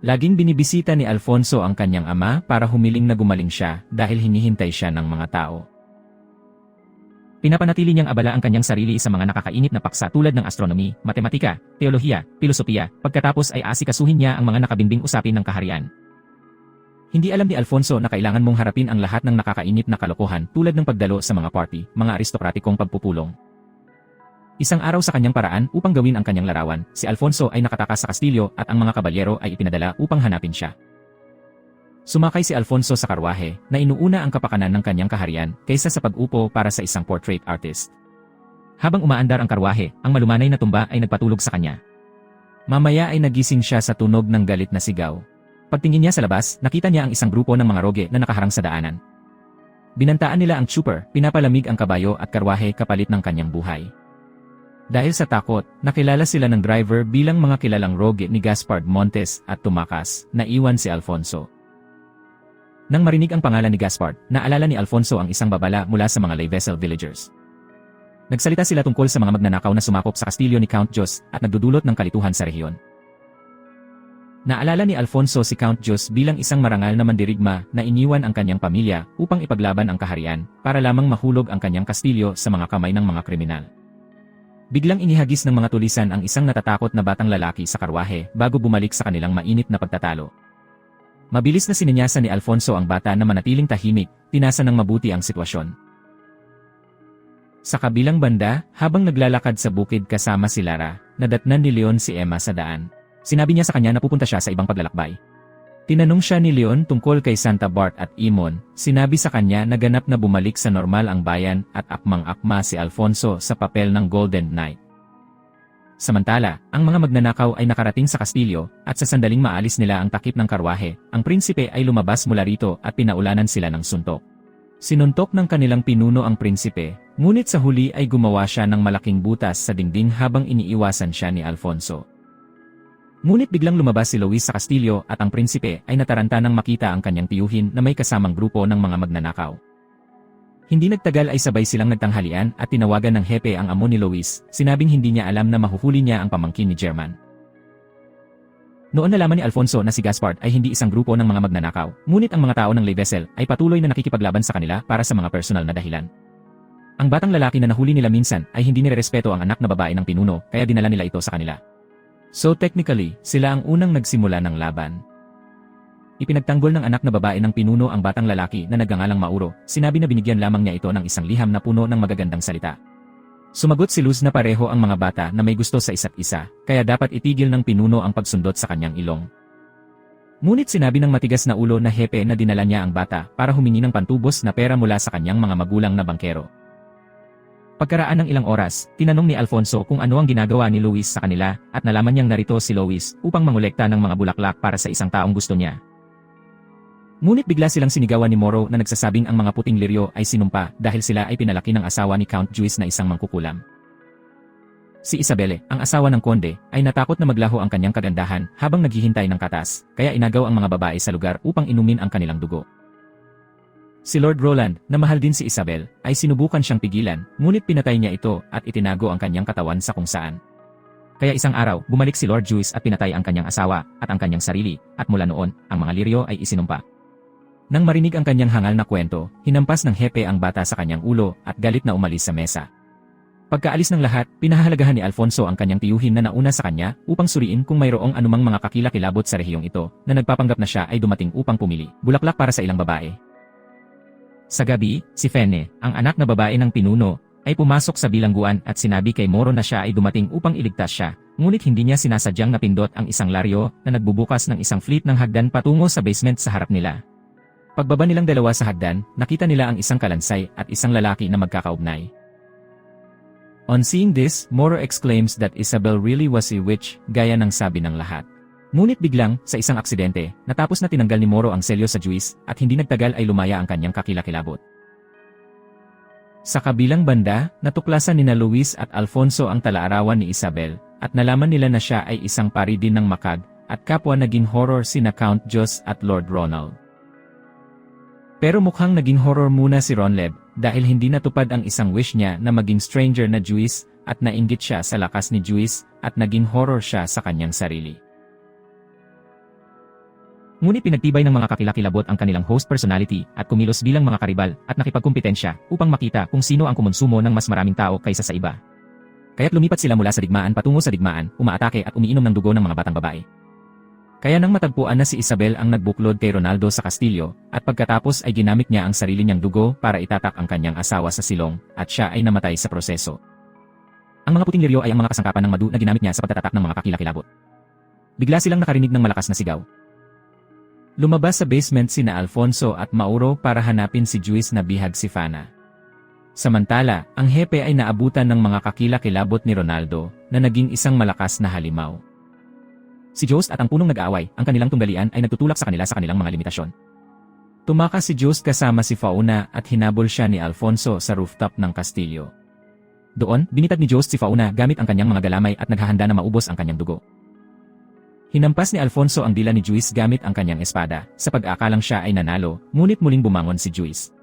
Laging binibisita ni Alfonso ang kanyang ama para humiling na gumaling siya dahil hinihintay siya ng mga tao. Pinapanatili niyang abala ang kanyang sarili sa mga nakakainit na paksa tulad ng astronomy, matematika, teolohiya, pilosopiya, pagkatapos ay asikasuhin niya ang mga nakabinbing usapin ng kaharian. Hindi alam ni Alfonso na kailangan mong harapin ang lahat ng nakakainit na kalokohan tulad ng pagdalo sa mga party, mga aristokratikong pagpupulong. Isang araw sa kanyang paraan upang gawin ang kanyang larawan, si Alfonso ay nakatakas sa kastilyo at ang mga kabalyero ay ipinadala upang hanapin siya. Sumakay si Alfonso sa karwahe na inuuna ang kapakanan ng kanyang kaharian kaysa sa pag-upo para sa isang portrait artist. Habang umaandar ang karwahe, ang malumanay na tumba ay nagpatulog sa kanya. Mamaya ay nagising siya sa tunog ng galit na sigaw. Pagtingin niya sa labas, nakita niya ang isang grupo ng mga roge na nakaharang sa daanan. Binantaan nila ang trooper, pinapalamig ang kabayo at karwahe kapalit ng kanyang buhay. Dahil sa takot, nakilala sila ng driver bilang mga kilalang roge ni Gaspard Montes at tumakas, naiwan si Alfonso. Nang marinig ang pangalan ni Gaspard, naalala ni Alfonso ang isang babala mula sa mga lay vessel villagers. Nagsalita sila tungkol sa mga magnanakaw na sumakop sa kastilyo ni Count Jos at nagdudulot ng kalituhan sa rehiyon. Naalala ni Alfonso si Count Jos bilang isang marangal na mandirigma na iniwan ang kanyang pamilya upang ipaglaban ang kaharian para lamang mahulog ang kanyang kastilyo sa mga kamay ng mga kriminal. Biglang inihagis ng mga tulisan ang isang natatakot na batang lalaki sa karwahe bago bumalik sa kanilang mainit na pagtatalo. Mabilis na sininyasan ni Alfonso ang bata na manatiling tahimik, tinasa ng mabuti ang sitwasyon. Sa kabilang banda, habang naglalakad sa bukid kasama si Lara, nadatnan ni Leon si Emma sa daan. Sinabi niya sa kanya na pupunta siya sa ibang paglalakbay. Tinanong siya ni Leon tungkol kay Santa Bart at Imon, sinabi sa kanya na ganap na bumalik sa normal ang bayan at akmang-akma si Alfonso sa papel ng Golden Knight. Samantala, ang mga magnanakaw ay nakarating sa kastilyo at sa sandaling maalis nila ang takip ng karwahe, ang prinsipe ay lumabas mula rito at pinaulanan sila ng suntok. Sinuntok ng kanilang pinuno ang prinsipe, ngunit sa huli ay gumawa siya ng malaking butas sa dingding habang iniiwasan siya ni Alfonso. Ngunit biglang lumabas si Luis sa kastilyo at ang prinsipe ay nataranta nang makita ang kanyang tiyuhin na may kasamang grupo ng mga magnanakaw. Hindi nagtagal ay sabay silang nagtanghalian at tinawagan ng hepe ang amo ni Luis, sinabing hindi niya alam na mahuhuli niya ang pamangkin ni German. Noon nalaman ni Alfonso na si Gaspard ay hindi isang grupo ng mga magnanakaw, ngunit ang mga tao ng lay vessel ay patuloy na nakikipaglaban sa kanila para sa mga personal na dahilan. Ang batang lalaki na nahuli nila minsan ay hindi nirerespeto ang anak na babae ng pinuno kaya dinala nila ito sa kanila. So technically, sila ang unang nagsimula ng laban. Ipinagtanggol ng anak na babae ng pinuno ang batang lalaki na nagngangalang Mauro, sinabi na binigyan lamang niya ito ng isang liham na puno ng magagandang salita. Sumagot si Luz na pareho ang mga bata na may gusto sa isa't isa, kaya dapat itigil ng pinuno ang pagsundot sa kanyang ilong. Ngunit sinabi ng matigas na ulo na hepe na dinala niya ang bata para humingi ng pantubos na pera mula sa kanyang mga magulang na bangkero. Pagkaraan ng ilang oras, tinanong ni Alfonso kung ano ang ginagawa ni Luis sa kanila at nalaman niyang narito si Luis upang mangolekta ng mga bulaklak para sa isang taong gusto niya. Ngunit bigla silang sinigawan ni Moro na nagsasabing ang mga puting liryo ay sinumpa dahil sila ay pinalaki ng asawa ni Count Juice na isang mangkukulam. Si Isabelle, ang asawa ng konde, ay natakot na maglaho ang kanyang kagandahan habang naghihintay ng katas, kaya inagaw ang mga babae sa lugar upang inumin ang kanilang dugo. Si Lord Roland, na mahal din si Isabelle, ay sinubukan siyang pigilan, ngunit pinatay niya ito at itinago ang kanyang katawan sa kung saan. Kaya isang araw, bumalik si Lord Juice at pinatay ang kanyang asawa at ang kanyang sarili, at mula noon, ang mga liryo ay isinumpa. Nang marinig ang kanyang hangal na kwento, hinampas ng hepe ang bata sa kanyang ulo at galit na umalis sa mesa. Pagkaalis ng lahat, pinahahalagahan ni Alfonso ang kanyang tiyuhin na nauna sa kanya upang suriin kung mayroong anumang mga kakilakilabot sa rehiyong ito na nagpapanggap na siya ay dumating upang pumili bulaklak para sa ilang babae. Sa gabi, si Fene, ang anak na babae ng pinuno, ay pumasok sa bilangguan at sinabi kay Moro na siya ay dumating upang iligtas siya, ngunit hindi niya sinasadyang napindot ang isang laryo na nagbubukas ng isang fleet ng hagdan patungo sa basement sa harap nila. Pagbaba nilang dalawa sa hagdan, nakita nila ang isang kalansay at isang lalaki na magkakaugnay. On seeing this, Moro exclaims that Isabel really was a witch, gaya ng sabi ng lahat. Ngunit biglang, sa isang aksidente, natapos na tinanggal ni Moro ang selyo sa Juice at hindi nagtagal ay lumaya ang kanyang kakilakilabot. Sa kabilang banda, natuklasan nina Luis at Alfonso ang talaarawan ni Isabel at nalaman nila na siya ay isang pari din ng Macag at kapwa naging horror sina Count Jos at Lord Ronald. Pero mukhang naging horror muna si Ronleb dahil hindi natupad ang isang wish niya na maging stranger na Juice at nainggit siya sa lakas ni Juice at naging horror siya sa kanyang sarili. Ngunit pinagtibay ng mga kakilakilabot ang kanilang host personality at kumilos bilang mga karibal at nakipagkumpetensya upang makita kung sino ang kumonsumo ng mas maraming tao kaysa sa iba. Kaya't lumipat sila mula sa digmaan patungo sa digmaan, umaatake at umiinom ng dugo ng mga batang babae. Kaya nang matagpuan na si Isabel ang nagbuklod kay Ronaldo sa kastilyo, at pagkatapos ay ginamit niya ang sarili niyang dugo para itatak ang kanyang asawa sa silong, at siya ay namatay sa proseso. Ang mga puting liryo ay ang mga kasangkapan ng madu na ginamit niya sa pagtatatak ng mga kakilakilabot. Bigla silang nakarinig ng malakas na sigaw. Lumabas sa basement sina Alfonso at Mauro para hanapin si Juice na bihag si Fana. Samantala, ang hepe ay naabutan ng mga kakilakilabot ni Ronaldo na naging isang malakas na halimaw. Si Jost at ang punong nag-aaway, ang kanilang tunggalian ay nagtutulak sa kanila sa kanilang mga limitasyon. Tumakas si Jost kasama si Fauna at hinabol siya ni Alfonso sa rooftop ng kastilyo. Doon, binitag ni Jost si Fauna gamit ang kanyang mga galamay at naghahanda na maubos ang kanyang dugo. Hinampas ni Alfonso ang dila ni Juice gamit ang kanyang espada, sa pag-akalang siya ay nanalo, ngunit muling bumangon si Juice.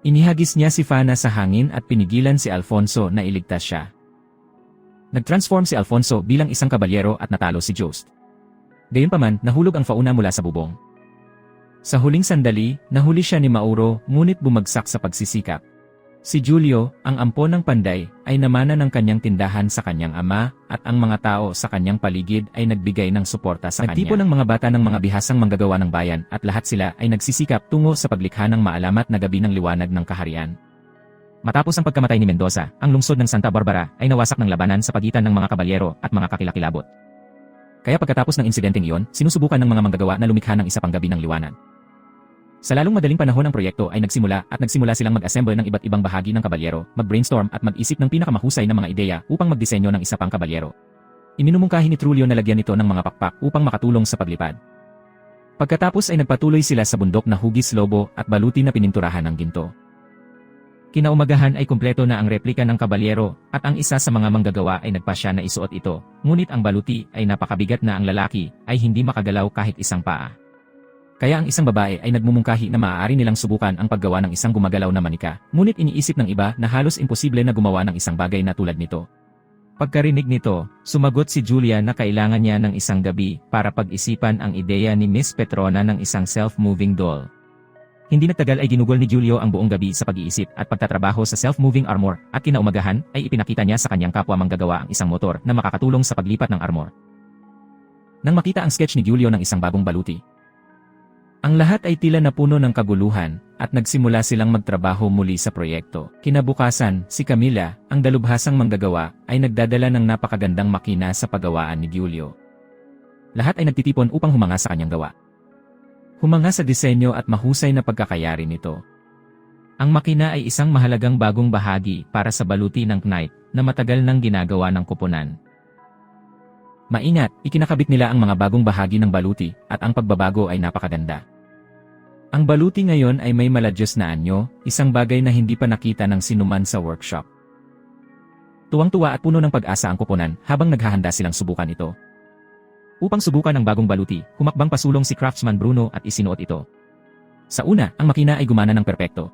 Inihagis niya si Fana sa hangin at pinigilan si Alfonso na iligtas siya. Nag-transform si Alfonso bilang isang kabalyero at natalo si Jost. Gayunpaman, nahulog ang Fauna mula sa bubong. Sa huling sandali, nahuli siya ni Mauro, ngunit bumagsak sa pagsisikap. Si Julio, ang ampon ng panday, ay namana ng kanyang tindahan sa kanyang ama, at ang mga tao sa kanyang paligid ay nagbigay ng suporta sa kanya. Nagtipon ng mga bata ng mga bihasang manggagawa ng bayan at lahat sila ay nagsisikap tungo sa paglikha ng maalamat na gabi ng liwanag ng kaharian. Matapos ang pagkamatay ni Mendoza, ang lungsod ng Santa Barbara ay nawasak ng labanan sa pagitan ng mga kabalyero at mga kakilakilabot. Kaya pagkatapos ng insidenteng iyon, sinusubukan ng mga manggagawa na lumikha ng isa pang gabi ng liwanag. Sa lalong madaling panahon ng proyekto ay nagsimula silang mag-assemble ng iba't ibang bahagi ng kabalyero, mag-brainstorm at mag-isip ng pinakamahusay na mga ideya upang magdisenyo ng isa pang kabalyero. Iminumungkahi ni Trulio na lagyan ito ng mga pakpak upang makatulong sa paglipad. Pagkatapos ay nagpatuloy sila sa bundok na hugis lobo at baluti na pininturahan ng ginto. Kinaumagahan ay kumpleto na ang replika ng kabalyero at ang isa sa mga manggagawa ay nagpasya na isuot ito, ngunit ang baluti ay napakabigat na ang lalaki ay hindi makagalaw kahit isang paa. Kaya ang isang babae ay nagmumungkahi na maaari nilang subukan ang paggawa ng isang gumagalaw na manika, ngunit iniisip ng iba na halos imposible na gumawa ng isang bagay na tulad nito. Pagkarinig nito, sumagot si Julia na kailangan niya ng isang gabi para pag-isipan ang ideya ni Miss Petrona ng isang self-moving doll. Hindi nagtagal ay ginugol ni Julio ang buong gabi sa pag-iisip at pagtatrabaho sa self-moving armor at kinaumagahan ay ipinakita niya sa kanyang kapwa manggagawa ang isang motor na makakatulong sa paglipat ng armor. Nang makita ang sketch ni Julio ng isang bagong baluti, ang lahat ay tila napuno ng kaguluhan at nagsimula silang magtrabaho muli sa proyekto. Kinabukasan, si Camila, ang dalubhasang manggagawa, ay nagdadala ng napakagandang makina sa paggawaan ni Julio. Lahat ay nagtitipon upang humanga sa kanyang gawa. Humanga sa disenyo at mahusay na pagkakayari nito. Ang makina ay isang mahalagang bagong bahagi para sa baluti ng Knight na matagal nang ginagawa ng koponan. Maingat, ikinakabit nila ang mga bagong bahagi ng baluti at ang pagbabago ay napakaganda. Ang baluti ngayon ay may maladyos na anyo, isang bagay na hindi pa nakita ng sinuman sa workshop. Tuwang-tuwa at puno ng pag-asa ang koponan habang naghahanda silang subukan ito. Upang subukan ang bagong baluti, humakbang pasulong si Craftsman Bruno at isinuot ito. Sa una, ang makina ay gumana ng perpekto.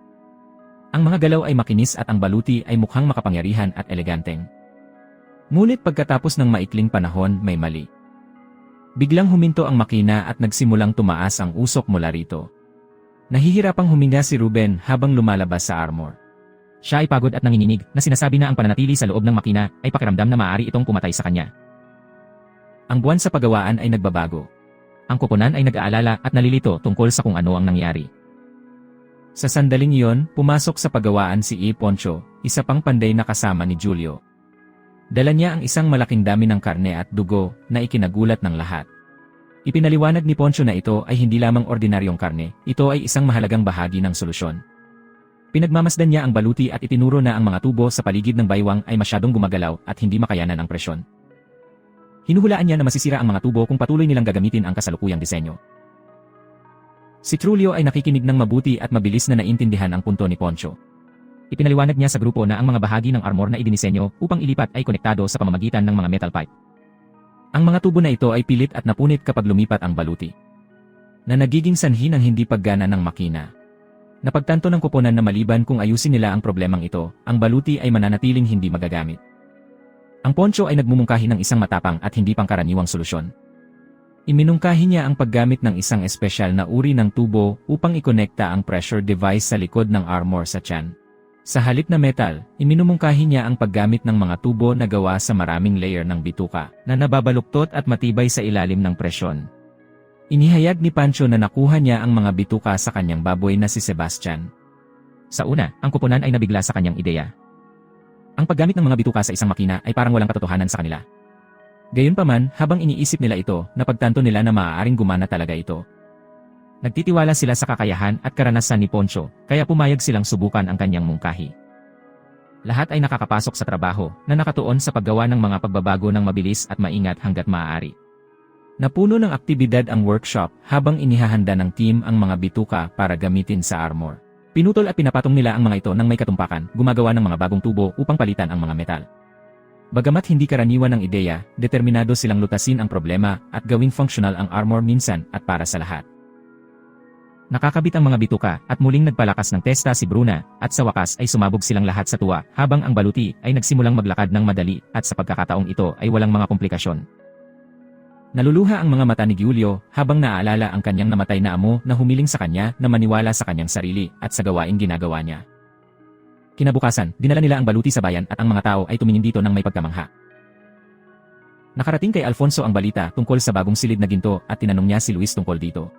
Ang mga galaw ay makinis at ang baluti ay mukhang makapangyarihan at eleganteng. Ngunit pagkatapos ng maikling panahon, may mali. Biglang huminto ang makina at nagsimulang tumaas ang usok mula rito. Nahihirapang huminga si Ruben habang lumalabas sa armor. Siya ay pagod at nanginginig na sinasabi na ang pananatili sa loob ng makina ay pakiramdam na maaari itong pumatay sa kanya. Ang buwan sa paggawaan ay nagbabago. Ang koponan ay nag-aalala at nalilito tungkol sa kung ano ang nangyari. Sa sandaling iyon, pumasok sa paggawaan si E. Poncho, isa pang panday na kasama ni Julio. Dala niya ang isang malaking dami ng karne at dugo na ikinagulat ng lahat. Ipinaliwanag ni Poncho na ito ay hindi lamang ordinaryong karne, ito ay isang mahalagang bahagi ng solusyon. Pinagmamasdan niya ang baluti at itinuro na ang mga tubo sa paligid ng baywang ay masyadong gumagalaw at hindi makayanan ang presyon. Hinuhulaan niya na masisira ang mga tubo kung patuloy nilang gagamitin ang kasalukuyang disenyo. Si Trulio ay nakikinig ng mabuti at mabilis na naintindihan ang punto ni Poncho. Ipinaliwanag niya sa grupo na ang mga bahagi ng armor na idinisenyo upang ilipat ay konektado sa pamamagitan ng mga metal pipe. Ang mga tubo na ito ay pilit at napunit kapag lumipat ang baluti, na nagiging sanhi ng hindi paggana ng makina. Napagtanto ng koponan na maliban kung ayusin nila ang problemang ito, ang baluti ay mananatiling hindi magagamit. Ang Poncho ay nagmumungkahi ng isang matapang at hindi pangkaraniwang solusyon. Iminungkahi niya ang paggamit ng isang espesyal na uri ng tubo upang ikonekta ang pressure device sa likod ng armor sa tiyan. Sa halip na metal, iminumungkahi niya ang paggamit ng mga tubo na gawa sa maraming layer ng bituka na nababaluktot at matibay sa ilalim ng presyon. Inihayag ni Pancho na nakuha niya ang mga bituka sa kanyang baboy na si Sebastian. Sa una, ang koponan ay nabigla sa kanyang ideya. Ang paggamit ng mga bituka sa isang makina ay parang walang katotohanan sa kanila. Gayunpaman, habang iniisip nila ito, napagtanto nila na maaaring gumana talaga ito. Nagtitiwala sila sa kakayahan at karanasan ni Poncho, kaya pumayag silang subukan ang kanyang mungkahi. Lahat ay nakakapasok sa trabaho na nakatuon sa paggawa ng mga pagbabago ng mabilis at maingat hanggat maaari. Napuno ng aktibidad ang workshop habang inihahanda ng team ang mga bituka para gamitin sa armor. Pinutol at pinapatong nila ang mga ito ng may katumpakan, gumagawa ng mga bagong tubo upang palitan ang mga metal. Bagamat hindi karaniwan ng ideya, determinado silang lutasin ang problema at gawing functional ang armor minsan at para sa lahat. Nakakabit ang mga bituka at muling nagpalakas ng testa si Bruna at sa wakas ay sumabog silang lahat sa tuwa habang ang baluti ay nagsimulang maglakad ng madali at sa pagkakataong ito ay walang mga komplikasyon. Naluluha ang mga mata ni Giulio habang naaalala ang kanyang namatay na amo na humiling sa kanya na maniwala sa kanyang sarili at sa gawaing ginagawa niya. Kinabukasan, dinala nila ang baluti sa bayan at ang mga tao ay tumingin dito ng may pagkamangha. Nakarating kay Alfonso ang balita tungkol sa bagong silid na ginto at tinanong niya si Luis tungkol dito.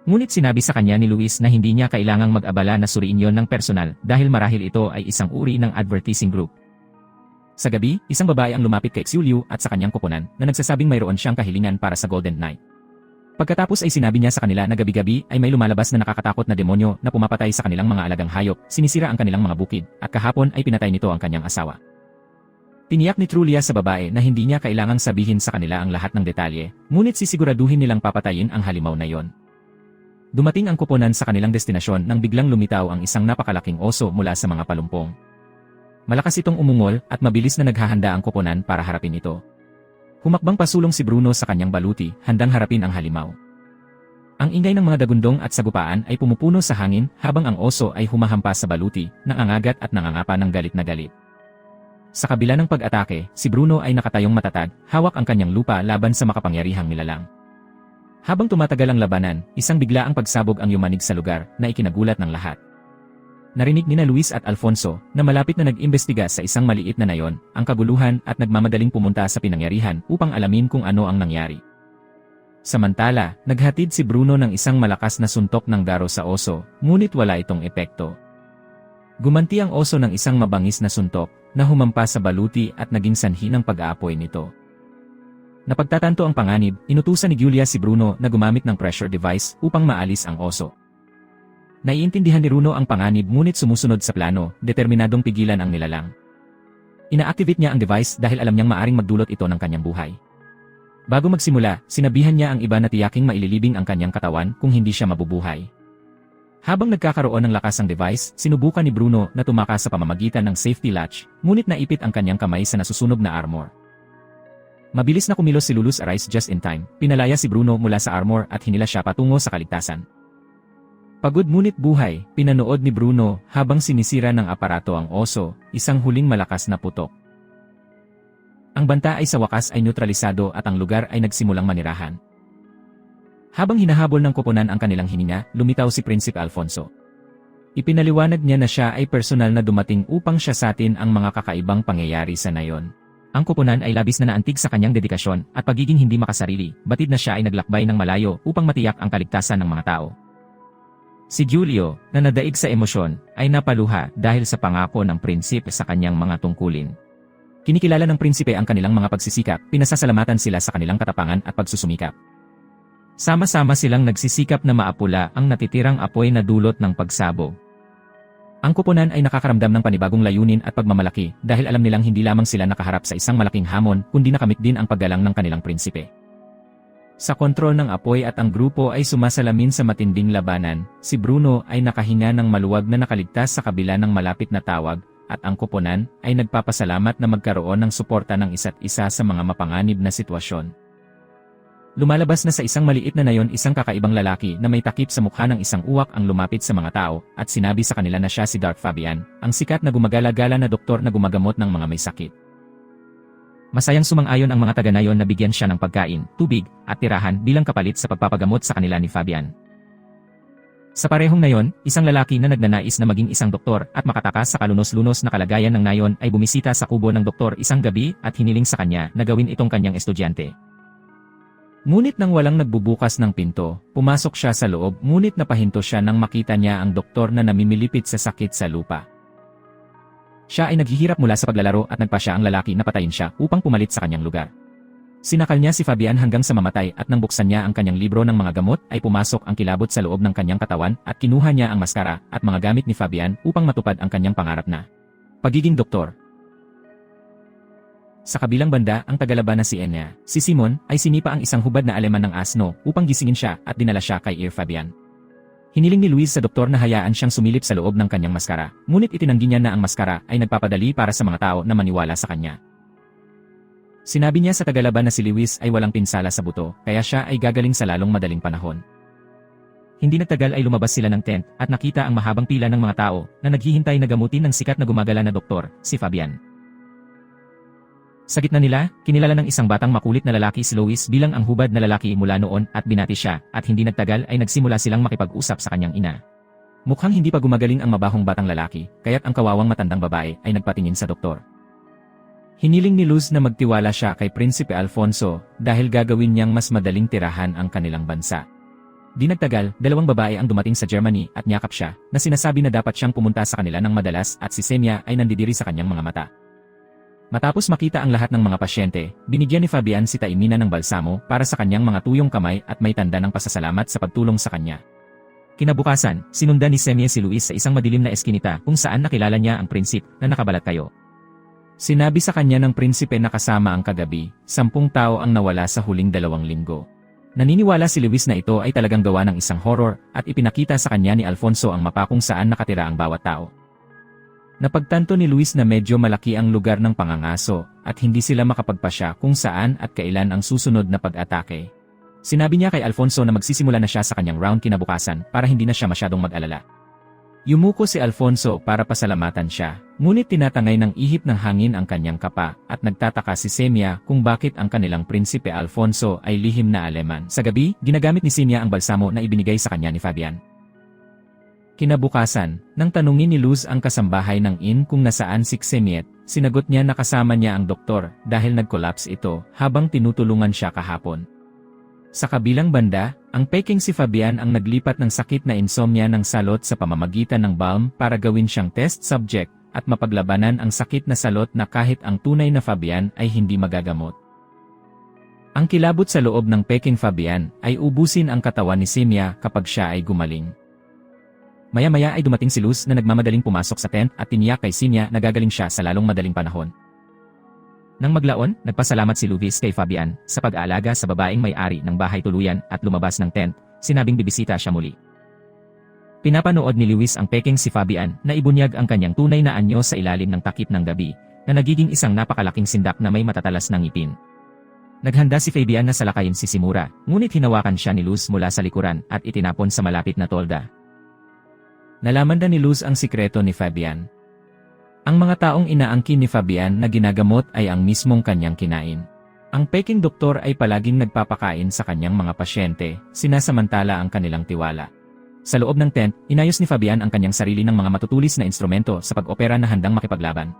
Ngunit sinabi sa kanya ni Luis na hindi niya kailangang mag-abala na suriin yon ng personal dahil marahil ito ay isang uri ng advertising group. Sa gabi, isang babae ang lumapit kay Xiuliu at sa kanyang koponan na nagsasabing mayroon siyang kahilingan para sa Golden Knight. Pagkatapos ay sinabi niya sa kanila na gabi-gabi ay may lumalabas na nakakatakot na demonyo na pumapatay sa kanilang mga alagang hayop, sinisira ang kanilang mga bukid, at kahapon ay pinatay nito ang kanyang asawa. Tiniyak ni Trulia sa babae na hindi niya kailangang sabihin sa kanila ang lahat ng detalye, ngunit sisiguraduhin nilang papatayin ang halimaw na yon. Dumating ang koponan sa kanilang destinasyon nang biglang lumitaw ang isang napakalaking oso mula sa mga palumpong. Malakas itong umungol at mabilis na naghahanda ang koponan para harapin ito. Humakbang pasulong si Bruno sa kanyang baluti, handang harapin ang halimaw. Ang ingay ng mga dagundong at sagupaan ay pumupuno sa hangin habang ang oso ay humahampas sa baluti, nangangagat at nangangapa ng galit na galit. Sa kabila ng pag-atake, si Bruno ay nakatayong matatag, hawak ang kanyang lupa laban sa makapangyarihang nilalang. Habang tumatagal ang labanan, isang biglaang pagsabog ang yumanig sa lugar na ikinagulat ng lahat. Narinig nina Luis at Alfonso na malapit na nag-imbestiga sa isang maliit na nayon, ang kaguluhan at nagmamadaling pumunta sa pinangyarihan upang alamin kung ano ang nangyari. Samantala, naghatid si Bruno ng isang malakas na suntok ng garo sa oso, ngunit wala itong epekto. Gumanti ang oso ng isang mabangis na suntok na humampas sa baluti at naging sanhi ng pag-aapoy nito. Napagtatanto ang panganib, inutusan ni Giulia si Bruno na gumamit ng pressure device upang maalis ang oso. Naiintindihan ni Bruno ang panganib ngunit sumusunod sa plano, determinadong pigilan ang nilalang. Ina-activate niya ang device dahil alam niyang maaring magdulot ito ng kanyang buhay. Bago magsimula, sinabihan niya ang iba na tiyaking maililibing ang kanyang katawan kung hindi siya mabubuhay. Habang nagkakaroon ng lakas ang device, sinubukan ni Bruno na tumakas sa pamamagitan ng safety latch, ngunit naipit ang kanyang kamay sa nasusunog na armor. Mabilis na kumilos si Lulus Arise just in time, pinalaya si Bruno mula sa armor at hinila siya patungo sa kaligtasan. Pagod ngunit buhay, pinanood ni Bruno habang sinisira ng aparato ang oso, isang huling malakas na putok. Ang banta ay sa wakas ay neutralisado at ang lugar ay nagsimulang manirahan. Habang hinahabol ng koponan ang kanilang hininga, lumitaw si Prinsipe Alfonso. Ipinaliwanag niya na siya ay personal na dumating upang siya sa atin ang mga kakaibang pangyayari sa nayon. Ang koponan ay labis na naantig sa kanyang dedikasyon at pagiging hindi makasarili, batid na siya ay naglakbay ng malayo upang matiyak ang kaligtasan ng mga tao. Si Giulio, na nadaig sa emosyon, ay napaluha dahil sa pangako ng prinsipe sa kanyang mga tungkulin. Kinikilala ng prinsipe ang kanilang mga pagsisikap, pinasasalamatan sila sa kanilang katapangan at pagsusumikap. Sama-sama silang nagsisikap na maapula ang natitirang apoy na dulot ng pagsabog. Ang koponan ay nakakaramdam ng panibagong layunin at pagmamalaki dahil alam nilang hindi lamang sila nakaharap sa isang malaking hamon kundi nakamit din ang paggalang ng kanilang prinsipe. Sa kontrol ng apoy at ang grupo ay sumasalamin sa matinding labanan, si Bruno ay nakahinga ng maluwag na nakaligtas sa kabila ng malapit na tawag, at ang koponan ay nagpapasalamat na magkaroon ng suporta ng isa't isa sa mga mapanganib na sitwasyon. Lumalabas na sa isang maliit na nayon isang kakaibang lalaki na may takip sa mukha ng isang uwak ang lumapit sa mga tao at sinabi sa kanila na siya si Dark Fabian, ang sikat na gumagala-gala na doktor na gumagamot ng mga may sakit. Masayang sumang-ayon ang mga taga-nayon na bigyan siya ng pagkain, tubig, at tirahan bilang kapalit sa pagpapagamot sa kanila ni Fabian. Sa parehong nayon, isang lalaki na nagnanais na maging isang doktor at makatakas sa kalunos-lunos na kalagayan ng nayon ay bumisita sa kubo ng doktor isang gabi at hiniling sa kanya na gawin itong kanyang estudyante. Ngunit nang walang nagbubukas ng pinto, pumasok siya sa loob ngunit napahinto siya nang makita niya ang doktor na namimilipit sa sakit sa lupa. Siya ay naghihirap mula sa paglalaro at nagpasya ang lalaki na patayin siya upang pumalit sa kanyang lugar. Sinakal niya si Fabian hanggang sa mamatay at nang buksan niya ang kanyang libro ng mga gamot ay pumasok ang kilabot sa loob ng kanyang katawan at kinuha niya ang maskara at mga gamit ni Fabian upang matupad ang kanyang pangarap na pagiging doktor. Sa kabilang banda, ang tagalaban na si Enya, si Simon, ay sinipa ang isang hubad na aleman ng asno upang gisingin siya at dinala siya kay Fabian. Hiniling ni Luis sa doktor na hayaan siyang sumilip sa loob ng kanyang maskara, ngunit itinanggi niya na ang maskara ay nagpapadali para sa mga tao na maniwala sa kanya. Sinabi niya sa tagalaban na si Luis ay walang pinsala sa buto, kaya siya ay gagaling sa lalong madaling panahon. Hindi nagtagal ay lumabas sila ng tent at nakita ang mahabang pila ng mga tao na naghihintay na gamutin ng sikat na gumagala na doktor, si Fabian. Sa gitna nila, kinilala ng isang batang makulit na lalaki si Luis bilang ang hubad na lalaki mula noon at binati siya at hindi nagtagal ay nagsimula silang makipag-usap sa kanyang ina. Mukhang hindi pa gumagaling ang mabahong batang lalaki, kaya't ang kawawang matandang babae ay nagpatingin sa doktor. Hiniling ni Luz na magtiwala siya kay Prinsipe Alfonso dahil gagawin niyang mas madaling tirahan ang kanilang bansa. Di nagtagal, dalawang babae ang dumating sa Germany at niyakap siya na sinasabi na dapat siyang pumunta sa kanila ng madalas at si Semia ay nandidiri sa kanyang mga mata. Matapos makita ang lahat ng mga pasyente, binigyan ni Fabian si Taimina ng balsamo para sa kanyang mga tuyong kamay at may tanda ng pasasalamat sa pagtulong sa kanya. Kinabukasan, sinundan ni Semia si Luis sa isang madilim na eskinita kung saan nakilala niya ang prinsip na nakabalat kayo. Sinabi sa kanya ng prinsipe na kasama ang kagabi, 10 tao ang nawala sa huling 2 linggo. Naniniwala si Luis na ito ay talagang gawa ng isang horror at ipinakita sa kanya ni Alfonso ang mapa kung saan nakatira ang bawat tao. Napagtanto ni Luis na medyo malaki ang lugar ng pangangaso at hindi sila makapagpasya kung saan at kailan ang susunod na pag-atake. Sinabi niya kay Alfonso na magsisimula na siya sa kanyang round kinabukasan para hindi na siya masyadong mag-alala. Yumuko si Alfonso para pasalamatan siya, ngunit tinatangay ng ihip ng hangin ang kanyang kapa at nagtataka si Semia kung bakit ang kanilang prinsipe Alfonso ay lihim na aleman. Sa gabi, ginagamit ni Semia ang balsamo na ibinigay sa kanya ni Fabian. Kinabukasan, nang tanungin ni Luz ang kasambahay ng inn kung nasaan si Xemiet, sinagot niya na kasama niya ang doktor dahil nag-collapse ito habang tinutulungan siya kahapon. Sa kabilang banda, ang Peking si Fabian ang naglipat ng sakit na insomnia ng salot sa pamamagitan ng balm para gawin siyang test subject at mapaglabanan ang sakit na salot na kahit ang tunay na Fabian ay hindi magagamot. Ang kilabot sa loob ng Peking Fabian ay ubusin ang katawan ni Semia kapag siya ay gumaling. Maya-maya ay dumating si Luz na nagmamadaling pumasok sa tent at tiniyak kay Semia na gagaling siya sa lalong madaling panahon. Nang maglaon, nagpasalamat si Luis kay Fabian sa pag-aalaga sa babaeng may-ari ng bahay tuluyan at lumabas ng tent, sinabing bibisita siya muli. Pinapanood ni Lewis ang peking si Fabian na ibunyag ang kanyang tunay na anyo sa ilalim ng takip ng gabi, na nagiging isang napakalaking sindak na may matatalas na ngipin. Naghanda si Fabian na salakayin si Simura, ngunit hinawakan siya ni Luz mula sa likuran at itinapon sa malapit na tolda. Nalaman na ni Luz ang sikreto ni Fabian. Ang mga taong inaangkin ni Fabian na ginagamot ay ang mismong kanyang kinain. Ang peking doktor ay palaging nagpapakain sa kanyang mga pasyente, sinasamantala ang kanilang tiwala. Sa loob ng tent, inayos ni Fabian ang kanyang sarili ng mga matutulis na instrumento sa pag-opera na handang makipaglaban.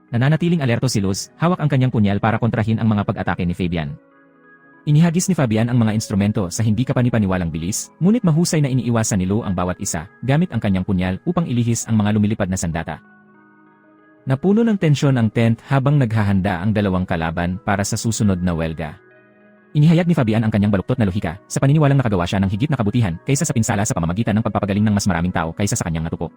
Nananatiling alerto si Luz, hawak ang kanyang punyal para kontrahin ang mga pag-atake ni Fabian. Inihagis ni Fabian ang mga instrumento sa hindi kapanipaniwalang bilis, ngunit mahusay na iniiwasan ni Lou ang bawat isa, gamit ang kanyang punyal upang ilihis ang mga lumilipad na sandata. Napuno ng tensyon ang tent habang naghahanda ang dalawang kalaban para sa susunod na welga. Inihayag ni Fabian ang kanyang baluktot na lohika, sa paniniwalang nakagawa siya ng higit na kabutihan kaysa sa pinsala sa pamamagitan ng pagpapagaling ng mas maraming tao kaysa sa kanyang natupo.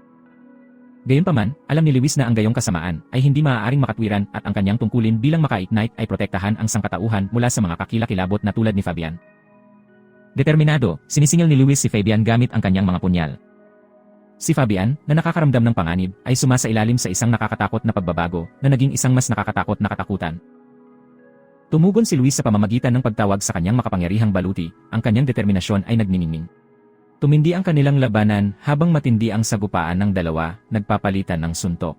Gayunpaman, alam ni Lewis na ang gayong kasamaan ay hindi maaaring makatwiran at ang kanyang tungkulin bilang maka-ignite ay protektahan ang sangkatauhan mula sa mga kakilakilabot na tulad ni Fabian. Determinado, sinisingil ni Lewis si Fabian gamit ang kanyang mga punyal. Si Fabian, na nakakaramdam ng panganib, ay sumasailalim sa isang nakakatakot na pagbabago na naging isang mas nakakatakot na katakutan. Tumugon si Lewis sa pamamagitan ng pagtawag sa kanyang makapangyarihang baluti, ang kanyang determinasyon ay nagniningning. Tumindi ang kanilang labanan habang matindi ang sagupaan ng dalawa, nagpapalitan ng suntok.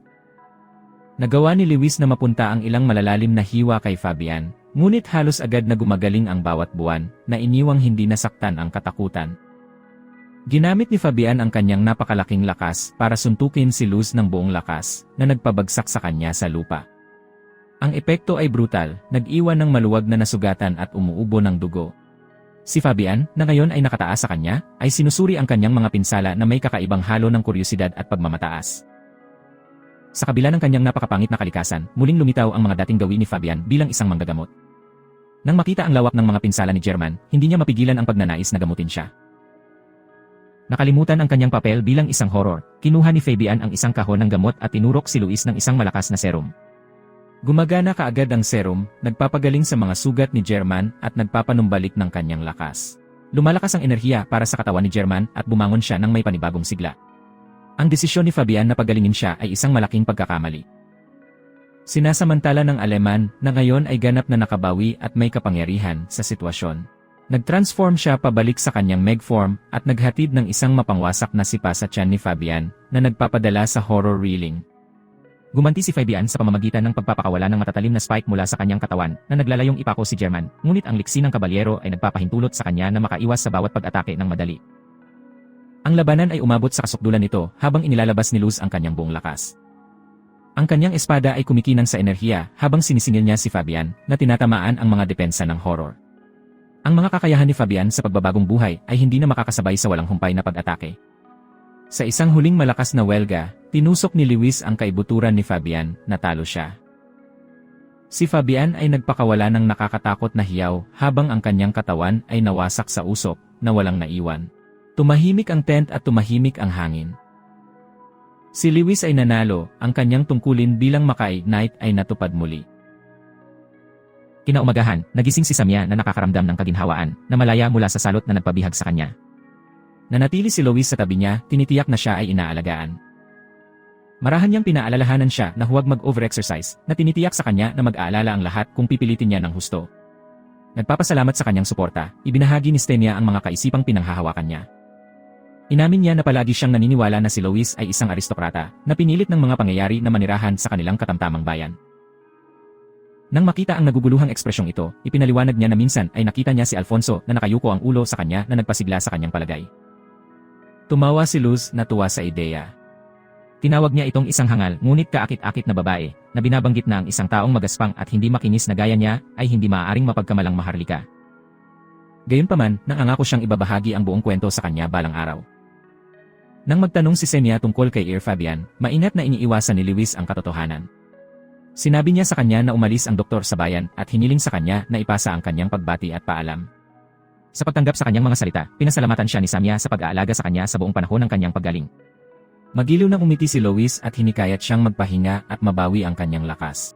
Nagawa ni Lewis na mapunta ang ilang malalalim na hiwa kay Fabian, ngunit halos agad na gumagaling ang bawat buwan, na iniwang hindi nasaktan ang katakutan. Ginamit ni Fabian ang kanyang napakalaking lakas para suntukin si Luz ng buong lakas, na nagpabagsak sa kanya sa lupa. Ang epekto ay brutal, nag-iwan ng maluwag na nasugatan at umuubo ng dugo. Si Fabian, na ngayon ay nakataas sa kanya, ay sinusuri ang kanyang mga pinsala na may kakaibang halo ng kuryosidad at pagmamataas. Sa kabila ng kanyang napakapangit na kalikasan, muling lumitaw ang mga dating gawin ni Fabian bilang isang manggagamot. Nang makita ang lawak ng mga pinsala ni German, hindi niya mapigilan ang pagnanais na gamutin siya. Nakalimutan ang kanyang papel bilang isang horror, kinuha ni Fabian ang isang kahon ng gamot at tinurok si Luis ng isang malakas na serum. Gumagana kaagad ang serum, nagpapagaling sa mga sugat ni German at nagpapanumbalik ng kanyang lakas. Lumalakas ang enerhiya para sa katawan ni German at bumangon siya ng may panibagong sigla. Ang desisyon ni Fabian na pagalingin siya ay isang malaking pagkakamali. Sinasamantala ng Aleman na ngayon ay ganap na nakabawi at may kapangyarihan sa sitwasyon. Nag-transform siya pabalik sa kanyang megform at naghatid ng isang mapangwasak na sipa sa tiyan ni Fabian na nagpapadala sa horror reeling. Gumanti si Fabian sa pamamagitan ng pagpapakawala ng matatalim na spike mula sa kanyang katawan na naglalayong ipako si German, ngunit ang liksi ng kabalyero ay nagpapahintulot sa kanya na makaiwas sa bawat pag-atake ng madali. Ang labanan ay umabot sa kasukdulan nito habang inilalabas ni Luz ang kanyang buong lakas. Ang kanyang espada ay kumikinang sa enerhiya habang sinisingil niya si Fabian na tinatamaan ang mga depensa ng horror. Ang mga kakayahan ni Fabian sa pagbabagong buhay ay hindi na makakasabay sa walang humpay na pag-atake. Sa isang huling malakas na welga, tinusok ni Lewis ang kaibuturan ni Fabian, natalo siya. Si Fabian ay nagpakawala ng nakakatakot na hiyaw habang ang kanyang katawan ay nawasak sa usok na walang naiwan. Tumahimik ang tent at tumahimik ang hangin. Si Lewis ay nanalo, ang kanyang tungkulin bilang maka-ignite ay natupad muli. Kinaumagahan, nagising si Samya na nakakaramdam ng kaginhawaan, na malaya mula sa salot na nagpabihag sa kanya. Nanatili si Lois sa tabi niya, tinitiyak na siya ay inaalagaan. Marahan niyang pinaalalahanan siya na huwag mag-over-exercise, na tinitiyak sa kanya na mag-aalala ang lahat kung pipilitin niya ng husto. Nagpapasalamat sa kanyang suporta, ibinahagi ni Stenia ang mga kaisipang pinanghahawakan niya. Inamin niya na palagi siyang naniniwala na si Lois ay isang aristokrata, na pinilit ng mga pangyayari na manirahan sa kanilang katamtamang bayan. Nang makita ang naguguluhang ekspresyong ito, ipinaliwanag niya na minsan ay nakita niya si Alfonso na nakayuko ang ulo sa kanya na nagpasigla sa kanyang palagay. Tumawa si Luz na tuwa sa ideya. Tinawag niya itong isang hangal ngunit kaakit-akit na babae, na binabanggit na ang isang taong magaspang at hindi makinis na gaya niya ay hindi maaaring mapagkamalang maharlika. Gayunpaman, nangangako siyang ibabahagi ang buong kwento sa kanya balang araw. Nang magtanong si Senia tungkol kay Fabian, maingat na iniiwasan ni Lewis ang katotohanan. Sinabi niya sa kanya na umalis ang doktor sa bayan at hiniling sa kanya na ipasa ang kanyang pagbati at paalam. Sa pagtanggap sa kanyang mga salita, pinasalamatan siya ni Samya sa pag-aalaga sa kanya sa buong panahon ng kanyang paggaling. Magiliw na umiti si Lois at hinikayat siyang magpahinga at mabawi ang kanyang lakas.